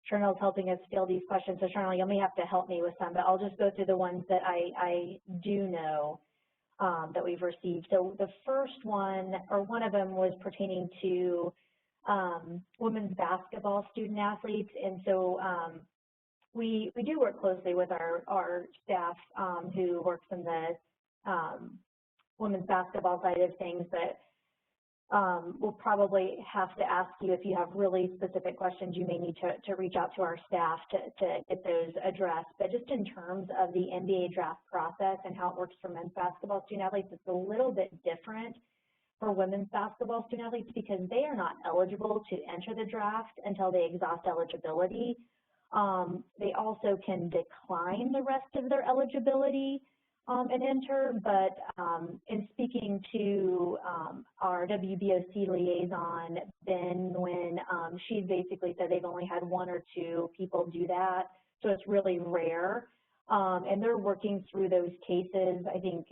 Charnel's helping us fill these questions. So Charnel, you may have to help me with some, but I'll just go through the ones that I do know that we've received. So the first one, or one of them, was pertaining to women's basketball student athletes, and so we do work closely with our staff who works in the women's basketball side of things, but we'll probably have to ask you, if you have really specific questions, you may need to reach out to our staff to get those addressed. But just in terms of the NBA draft process and how it works for men's basketball student athletes, it's a little bit different for women's basketball student athletes because they are not eligible to enter the draft until they exhaust eligibility. They also can decline the rest of their eligibility and enter, but in speaking to our WBOC liaison, Ben Nguyen, she basically said they've only had 1 or 2 people do that, so it's really rare. And they're working through those cases, I think,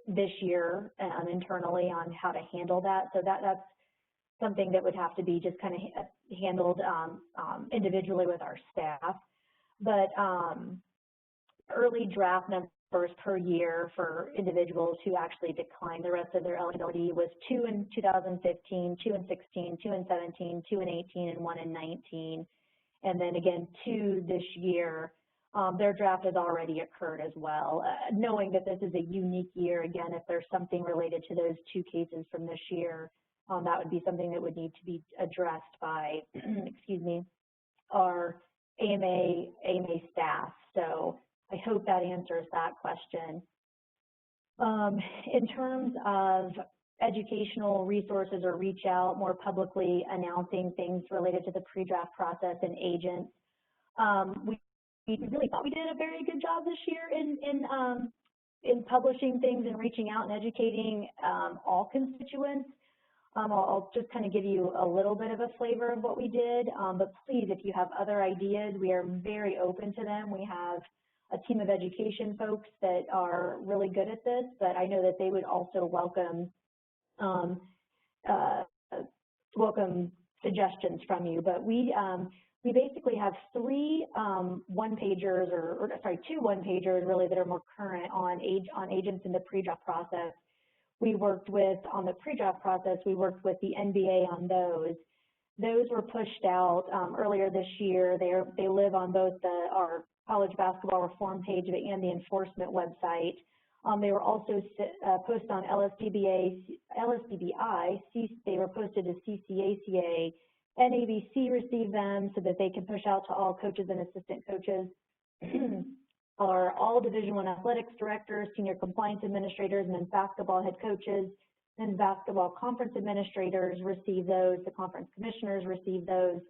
this year internally on how to handle that. So that's something that would have to be just kind of handled individually with our staff. But early draft numbers per year for individuals who actually declined the rest of their eligibility was 2 in 2015, 2 in 16, 2 in 17, 2 in 18, and 1 in 19. And then again, 2 this year. Their draft has already occurred as well. Knowing that this is a unique year, again, if there's something related to those 2 cases from this year, that would be something that would need to be addressed by, excuse me, our AMA staff. So I hope that answers that question. In terms of educational resources or reach out more publicly announcing things related to the pre-draft process and agents, we really thought we did a very good job this year in publishing things and reaching out and educating all constituents. I'll just kind of give you a little bit of a flavor of what we did, but please, if you have other ideas, we are very open to them. We have a team of education folks that are really good at this, but I know that they would also welcome suggestions from you. But we basically have two one-pagers really that are more current on agents in the pre-draft process. We worked with, on the pre-draft process, we worked with the NBA on those. Those were pushed out earlier this year. They live on both our college basketball reform page and the enforcement website. They were also posted on LSDBI, they were posted to CCACA. NABC received them so that they can push out to all coaches and assistant coaches. All Division I athletics directors, senior compliance administrators, men's basketball head coaches, men's basketball conference administrators receive those. The conference commissioners receive those.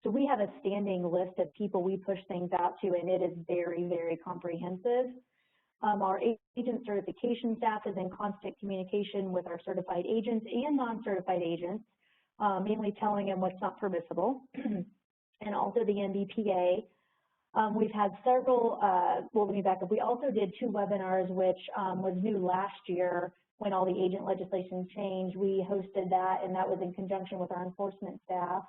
So we have a standing list of people we push things out to, and it is very, very comprehensive. Our agent certification staff is in constant communication with our certified agents and non-certified agents, mainly telling them what's not permissible, and also the NBPA. We've had several, let me back up. We also did 2 webinars, which was new last year when all the agent legislation changed. We hosted that, and that was in conjunction with our enforcement staff.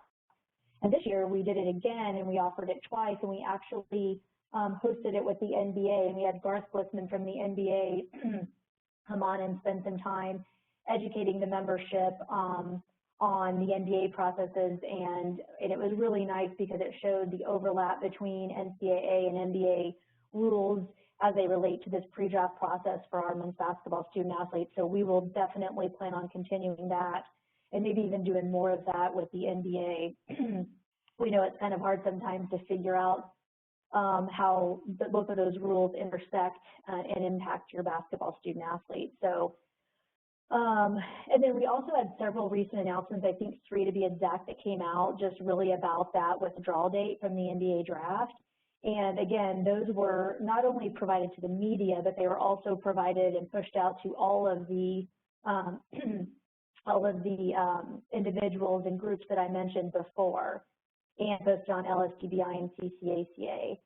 And this year we did it again, and we offered it twice, and we actually hosted it with the NBA, and we had Garth Glickman from the NBA come on and spend some time educating the membership on the NBA processes, and it was really nice because it showed the overlap between NCAA and NBA rules as they relate to this pre-draft process for our men's basketball student athletes. So we will definitely plan on continuing that and maybe even doing more of that with the NBA. We know it's kind of hard sometimes to figure out how both of those rules intersect and impact your basketball student athletes. So, and then we also had several recent announcements, I think 3 to be exact, that came out just really about that withdrawal date from the NBA draft. And again, those were not only provided to the media, but they were also provided and pushed out to all of the individuals and groups that I mentioned before, and posted on LSDBI and CCACA.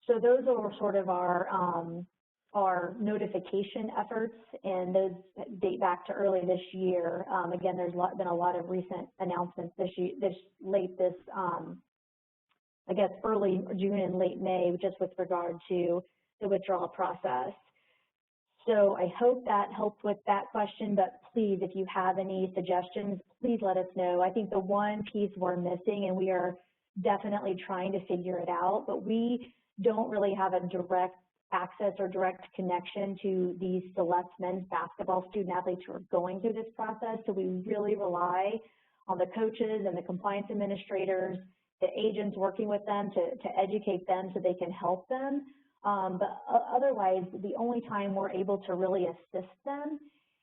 So those are sort of our notification efforts, and those date back to early this year. Again, there's been a lot of recent announcements I guess early June and late May, just with regard to the withdrawal process. So I hope that helped with that question, but please, if you have any suggestions, please let us know. I think the one piece we're missing, and we are definitely trying to figure it out, but we don't really have a direct access or direct connection to these select men's basketball student athletes who are going through this process. So we really rely on the coaches and the compliance administrators, the agents working with them to educate them so they can help them. But otherwise, the only time we're able to really assist them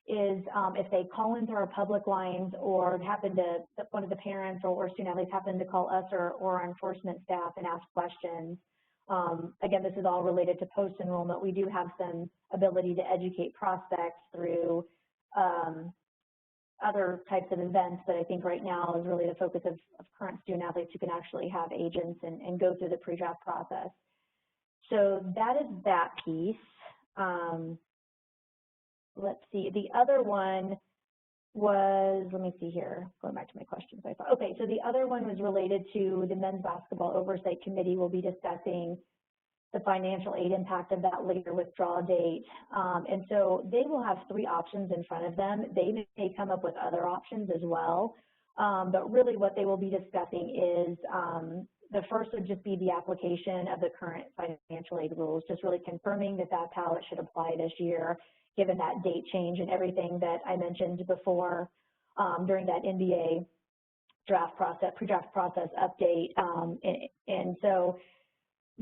is if they call into our public lines, or one of the parents or student athletes happen to call us or our enforcement staff and ask questions. Again, this is all related to post-enrollment. We do have some ability to educate prospects through other types of events, but I think right now is really the focus of current student athletes who can actually have agents and go through the pre-draft process. So that is that piece. Let's see, the other one was, let me see here, going back to my questions. Okay, so the other one was related to the Men's Basketball Oversight Committee. We'll be discussing the financial aid impact of that later withdrawal date. And so they will have 3 options in front of them. They may come up with other options as well. But really what they will be discussing is the first would just be the application of the current financial aid rules, just really confirming that that's how it should apply this year, given that date change and everything that I mentioned before during that NBA draft process, pre-draft process update. And so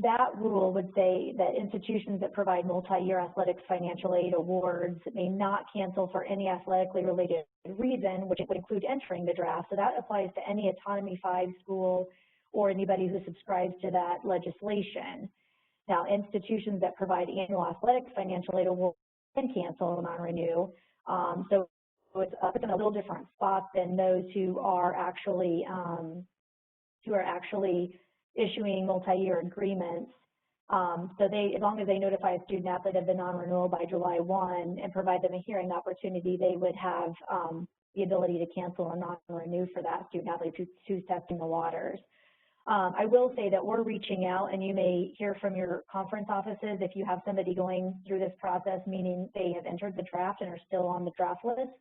that rule would say that institutions that provide multi-year athletics financial aid awards may not cancel for any athletically related reason, which would include entering the draft. So that applies to any Autonomy 5 school or anybody who subscribes to that legislation. Now, institutions that provide annual athletics financial aid awards can cancel and non-renew. So it's up in a little different spot than those who are actually issuing multi-year agreements. So they, as long as they notify a student athlete of the non-renewal by July 1 and provide them a hearing opportunity, they would have the ability to cancel or non-renew for that student athlete who's testing the waters. I will say that we're reaching out, and you may hear from your conference offices if you have somebody going through this process, meaning they have entered the draft and are still on the draft list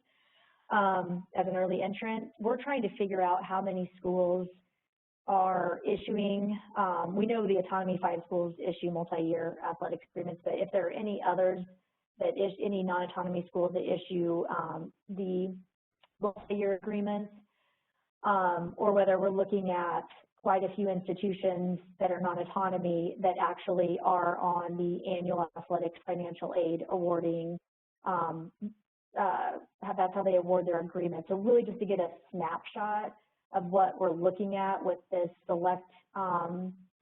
as an early entrant. We're trying to figure out how many schools are issuing, we know the Autonomy 5 schools issue multi-year athletics agreements, but if there are any others that any non-autonomy schools that issue the multi-year agreements, or whether we're looking at quite a few institutions that are non-autonomy that actually are on the annual athletics financial aid awarding, that's how they award their agreements. So really just to get a snapshot of what we're looking at with this select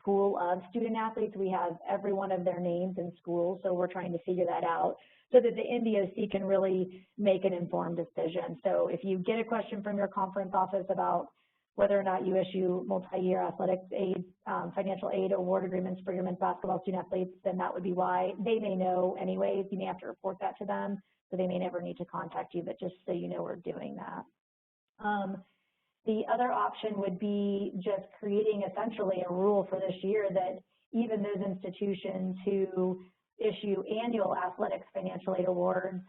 pool of student athletes. We have every one of their names in school, so we're trying to figure that out so that the NBOC can really make an informed decision. So if you get a question from your conference office about whether or not you issue multi-year athletics aid, financial aid award agreements for your men's basketball student athletes, then that would be why. They may know anyways. You may have to report that to them, so they may never need to contact you, but just so you know we're doing that. The other option would be just creating essentially a rule for this year that even those institutions who issue annual athletics financial aid awards,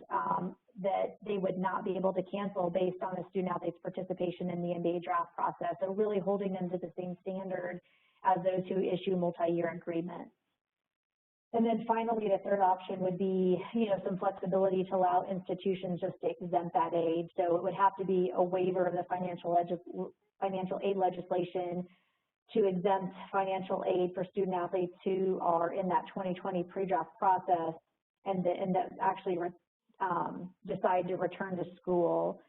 that they would not be able to cancel based on a student athlete's participation in the NBA draft process. So really holding them to the same standard as those who issue multi-year agreements. And then finally, the third option would be, some flexibility to allow institutions just to exempt that aid. So it would have to be a waiver of the financial aid legislation to exempt financial aid for student athletes who are in that 2020 pre-draft process and that actually decide to return to school.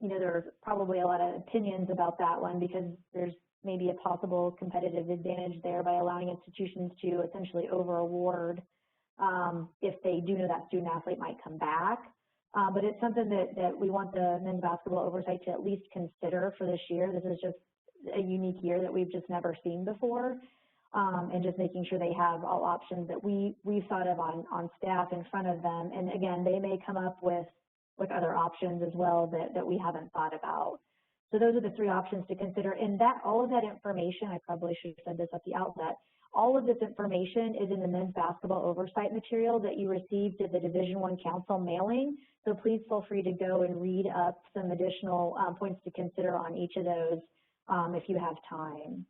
There's probably a lot of opinions about that one because there's maybe a possible competitive advantage there by allowing institutions to essentially over-award if they do know that student athlete might come back. But it's something that we want the men's basketball oversight to at least consider for this year. This is just a unique year that we've just never seen before, and just making sure they have all options that we've thought of on staff in front of them. And again, they may come up with other options as well that we haven't thought about. So those are the three options to consider. And all of that information, I probably should have said this at the outset, all of this information is in the men's basketball oversight material that you received at the Division I Council mailing. So please feel free to go and read up some additional points to consider on each of those if you have time.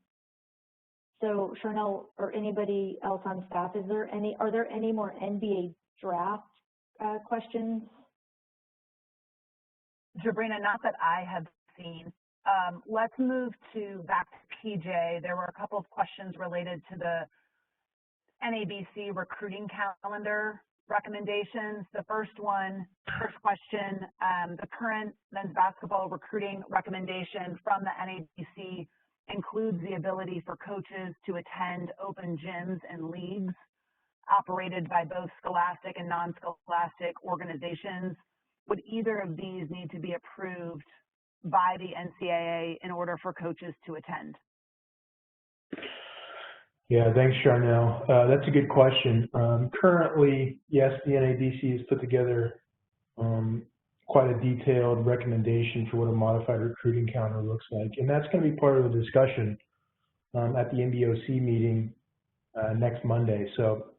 So Charnel or anybody else on staff, are there any more NBA draft questions? Jabrina, not that I have seen. Let's move back to PJ. There were a couple of questions related to the NABC recruiting calendar recommendations. The first question, the current men's basketball recruiting recommendation from the NABC includes the ability for coaches to attend open gyms and leagues operated by both scholastic and non-scholastic organizations. Would either of these need to be approved by the NCAA in order for coaches to attend? Yeah, thanks, Charnel. That's a good question. Currently, yes, the NABC has put together quite a detailed recommendation for what a modified recruiting calendar looks like, and that's going to be part of the discussion at the NBOC meeting next Monday. So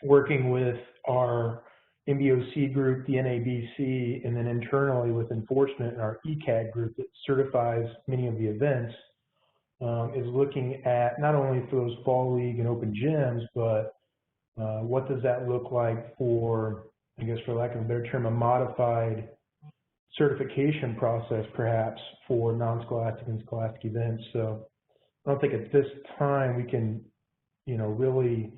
working with our NBOC group, the NABC, and then internally with enforcement and our ECAG group that certifies many of the events, is looking at not only for those fall league and open gyms, but what does that look like for, I guess for lack of a better term, a modified certification process perhaps for non-scholastic and scholastic events. So I don't think at this time we can, really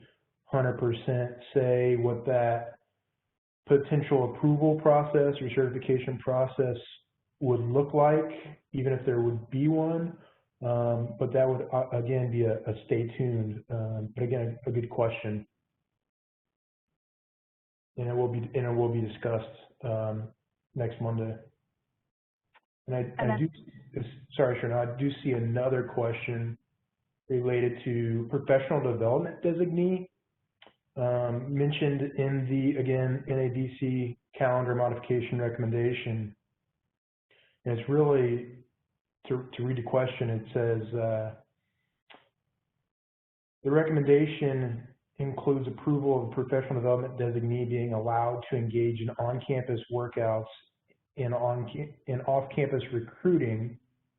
100% say what that potential approval process or certification process would look like, even if there would be one. But that would, again, be a stay tuned. But again, a good question. And it will be discussed next Monday. And I do, sorry, Sharon, I do see another question related to professional development designee, mentioned in the, again, NABC calendar modification recommendation. And it's really, to read the question, it says, the recommendation includes approval of a professional development designee being allowed to engage in on-campus workouts and off-campus recruiting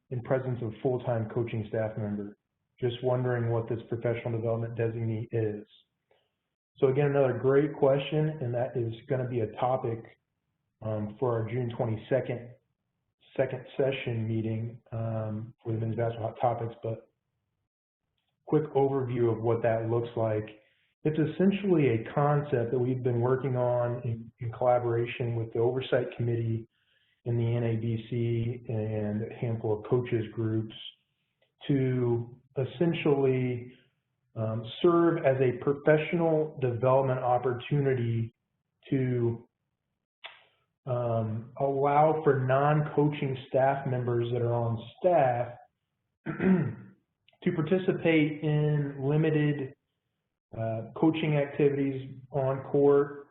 in presence of full-time coaching staff member. Just wondering what this professional development designee is. So again, another great question, and that is going to be a topic for our June 22nd second session meeting for the Men's Basketball Hot Topics. But quick overview of what that looks like. It's essentially a concept that we've been working on in collaboration with the Oversight Committee in the NABC and a handful of coaches groups to essentially serve as a professional development opportunity to allow for non-coaching staff members that are on staff to participate in limited coaching activities on court,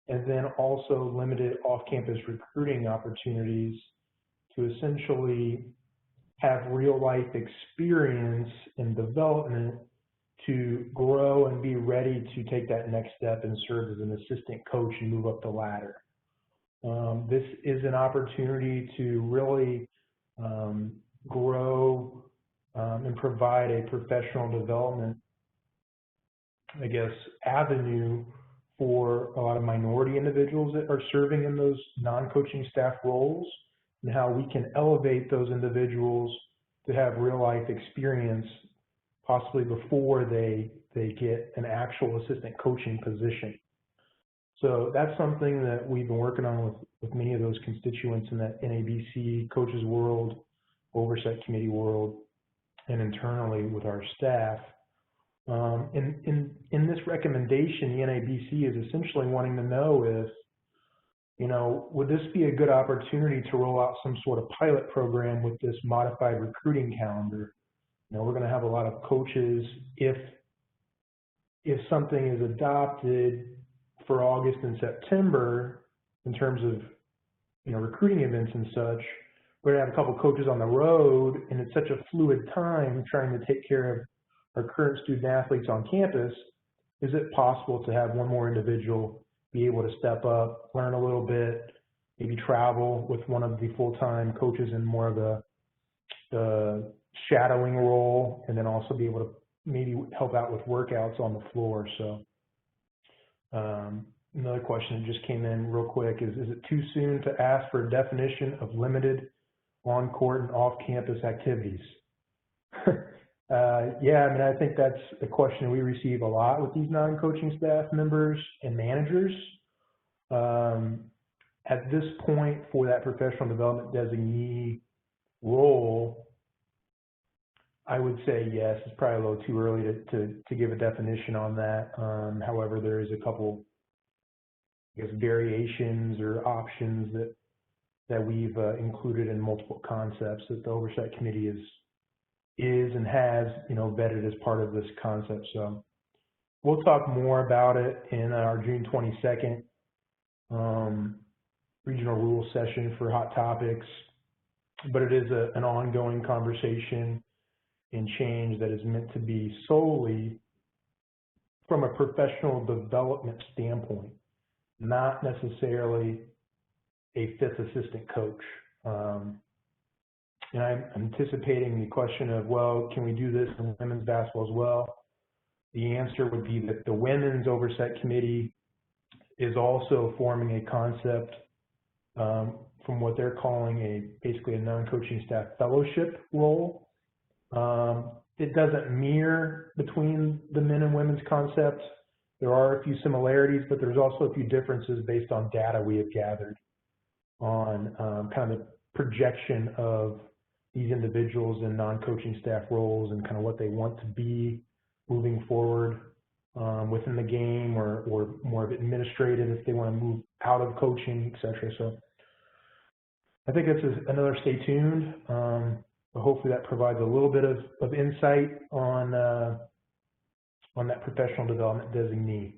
and then also limited off-campus recruiting opportunities to essentially have real-life experience and development to grow and be ready to take that next step and serve as an assistant coach and move up the ladder. This is an opportunity to really grow and provide a professional development, I guess, avenue for a lot of minority individuals that are serving in those non-coaching staff roles, and how we can elevate those individuals to have real life experience possibly before they get an actual assistant coaching position. So that's something that we've been working on with many of those constituents in that NABC coaches world, Oversight Committee world, and internally with our staff. In this recommendation, the NABC is essentially wanting to know if, would this be a good opportunity to roll out some sort of pilot program with this modified recruiting calendar? We're going to have a lot of coaches. If something is adopted for August and September in terms of, recruiting events and such, we're going to have a couple coaches on the road, and it's such a fluid time trying to take care of our current student athletes on campus. Is it possible to have one more individual be able to step up, learn a little bit, maybe travel with one of the full-time coaches in more of the shadowing role, and then also be able to maybe help out with workouts on the floor? So another question that just came in real quick is it too soon to ask for a definition of limited on-court and off-campus activities? Yeah, I think that's a question we receive a lot with these non-coaching staff members and managers. At this point, for that professional development designee role, I would say yes. It's probably a little too early to give a definition on that. However, there is a couple, variations or options that we've included in multiple concepts that the Oversight Committee is and has, vetted as part of this concept. So we'll talk more about it in our June 22nd regional rules session for Hot Topics, but it is an ongoing conversation and change that is meant to be solely from a professional development standpoint, not necessarily a fifth assistant coach. And I'm anticipating the question of, well, can we do this in women's basketball as well? The answer would be that the Women's Oversight Committee is also forming a concept from what they're calling basically a non-coaching staff fellowship role. it doesn't mirror between the men and women's concepts. There are a few similarities, but there's also a few differences based on data we have gathered on kind of the projection of these individuals in non-coaching staff roles and kind of what they want to be moving forward within the game, or more of administrative if they want to move out of coaching, et cetera. So I think it's another stay tuned. But hopefully that provides a little bit of insight on that professional development designee.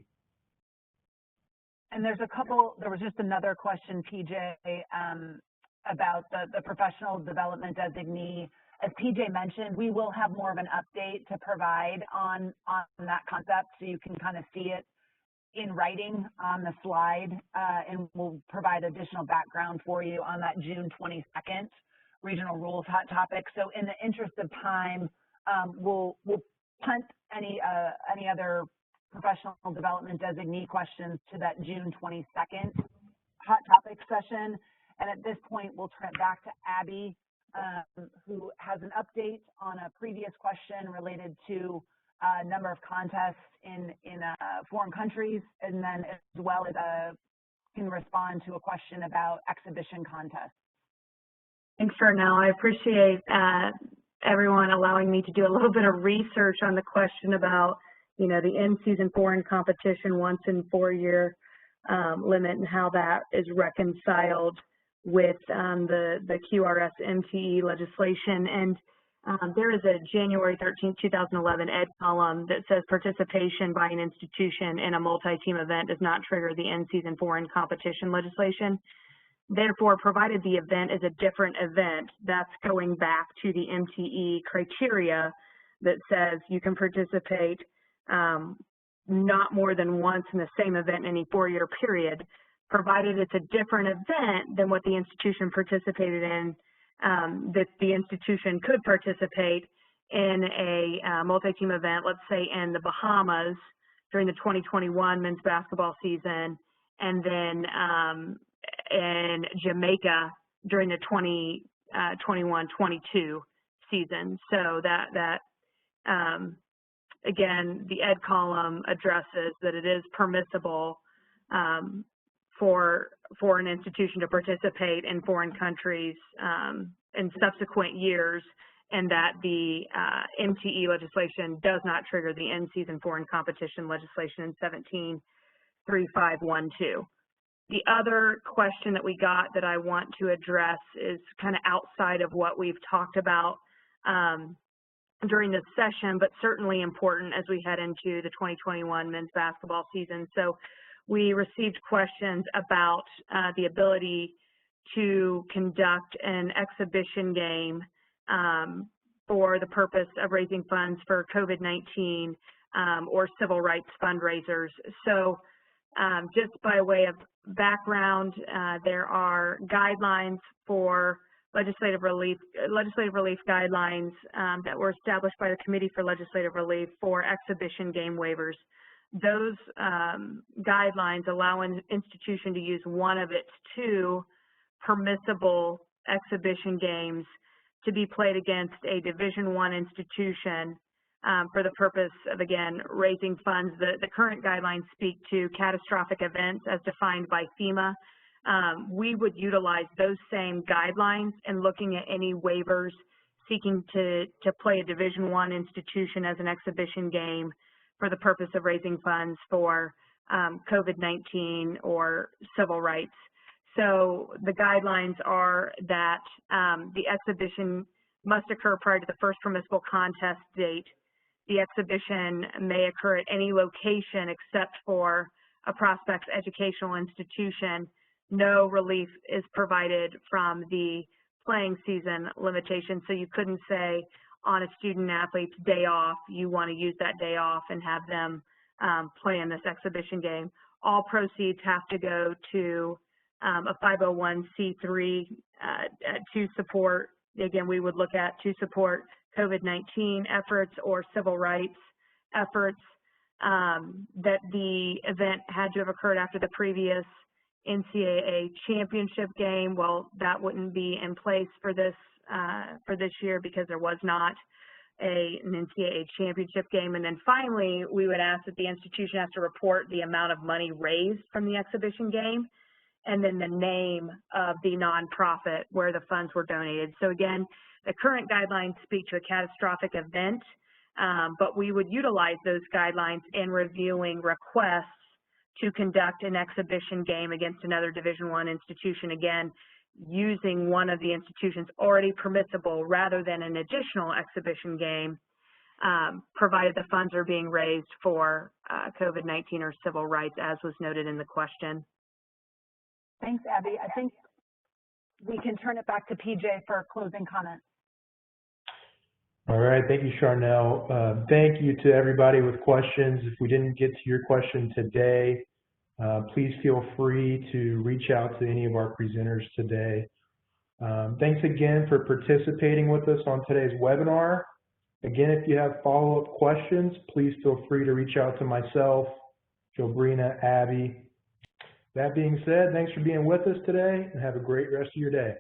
And there was just another question, PJ, about the professional development designee. As PJ mentioned, we will have more of an update to provide on that concept, so you can kind of see it in writing on the slide, and we'll provide additional background for you on that June 22nd regional rules hot topic. So in the interest of time, we'll punt any other professional development designee questions to that June 22nd hot topic session. And at this point, we'll turn it back to Abby, who has an update on a previous question related to number of contests in foreign countries, and then as well as can respond to a question about exhibition contests. Thanks, Vernell. I appreciate everyone allowing me to do a little bit of research on the question about, the in-season foreign competition once in 4-year limit and how that is reconciled with the QRS MTE legislation. And there is a January 13, 2011 ed column that says participation by an institution in a multi-team event does not trigger the in-season foreign competition legislation. Therefore, provided the event is a different event, that's going back to the MTE criteria that says you can participate not more than once in the same event in any 4-year period, provided it's a different event than what the institution participated in, that the institution could participate in a multi-team event, let's say in the Bahamas during the 2021 men's basketball season, and then in Jamaica during the 21-22 season. So that again, the ed column addresses that it is permissible for an institution to participate in foreign countries in subsequent years, and that the MTE legislation does not trigger the in-season foreign competition legislation in 17-3512. The other question that we got that I want to address is kind of outside of what we've talked about during this session, but certainly important as we head into the 2021 men's basketball season. So we received questions about the ability to conduct an exhibition game for the purpose of raising funds for COVID-19 or civil rights fundraisers. So just by way of background, there are guidelines for legislative relief guidelines that were established by the Committee for Legislative Relief for exhibition game waivers. Those guidelines allow an institution to use one of its 2 permissible exhibition games to be played against a Division I institution for the purpose of, again, raising funds. The current guidelines speak to catastrophic events as defined by FEMA. We would utilize those same guidelines in looking at any waivers seeking to play a Division I institution as an exhibition game for the purpose of raising funds for COVID-19 or civil rights. So the guidelines are that the exhibition must occur prior to the first permissible contest date. The exhibition may occur at any location except for a prospect's educational institution. No relief is provided from the playing season limitation. So you couldn't say on a student athlete's day off, you want to use that day off and have them play in this exhibition game. All proceeds have to go to a 501c3 to support, again, we would look at to support COVID-19 efforts or civil rights efforts, that the event had to have occurred after the previous NCAA championship game. Well, that wouldn't be in place for this year because there was not an NCAA championship game. And then finally, we would ask that the institution has to report the amount of money raised from the exhibition game, and then the name of the nonprofit where the funds were donated. So again, the current guidelines speak to a catastrophic event, but we would utilize those guidelines in reviewing requests to conduct an exhibition game against another Division I institution, again, using one of the institutions already permissible rather than an additional exhibition game, provided the funds are being raised for COVID-19 or civil rights, as was noted in the question. Thanks, Abby. I think we can turn it back to PJ for closing comments. All right, thank you, Charnel. Thank you to everybody with questions. If we didn't get to your question today, please feel free to reach out to any of our presenters today. Thanks again for participating with us on today's webinar. Again, if you have follow-up questions, please feel free to reach out to myself, Jobrina, Abby. That being said, thanks for being with us today, and have a great rest of your day.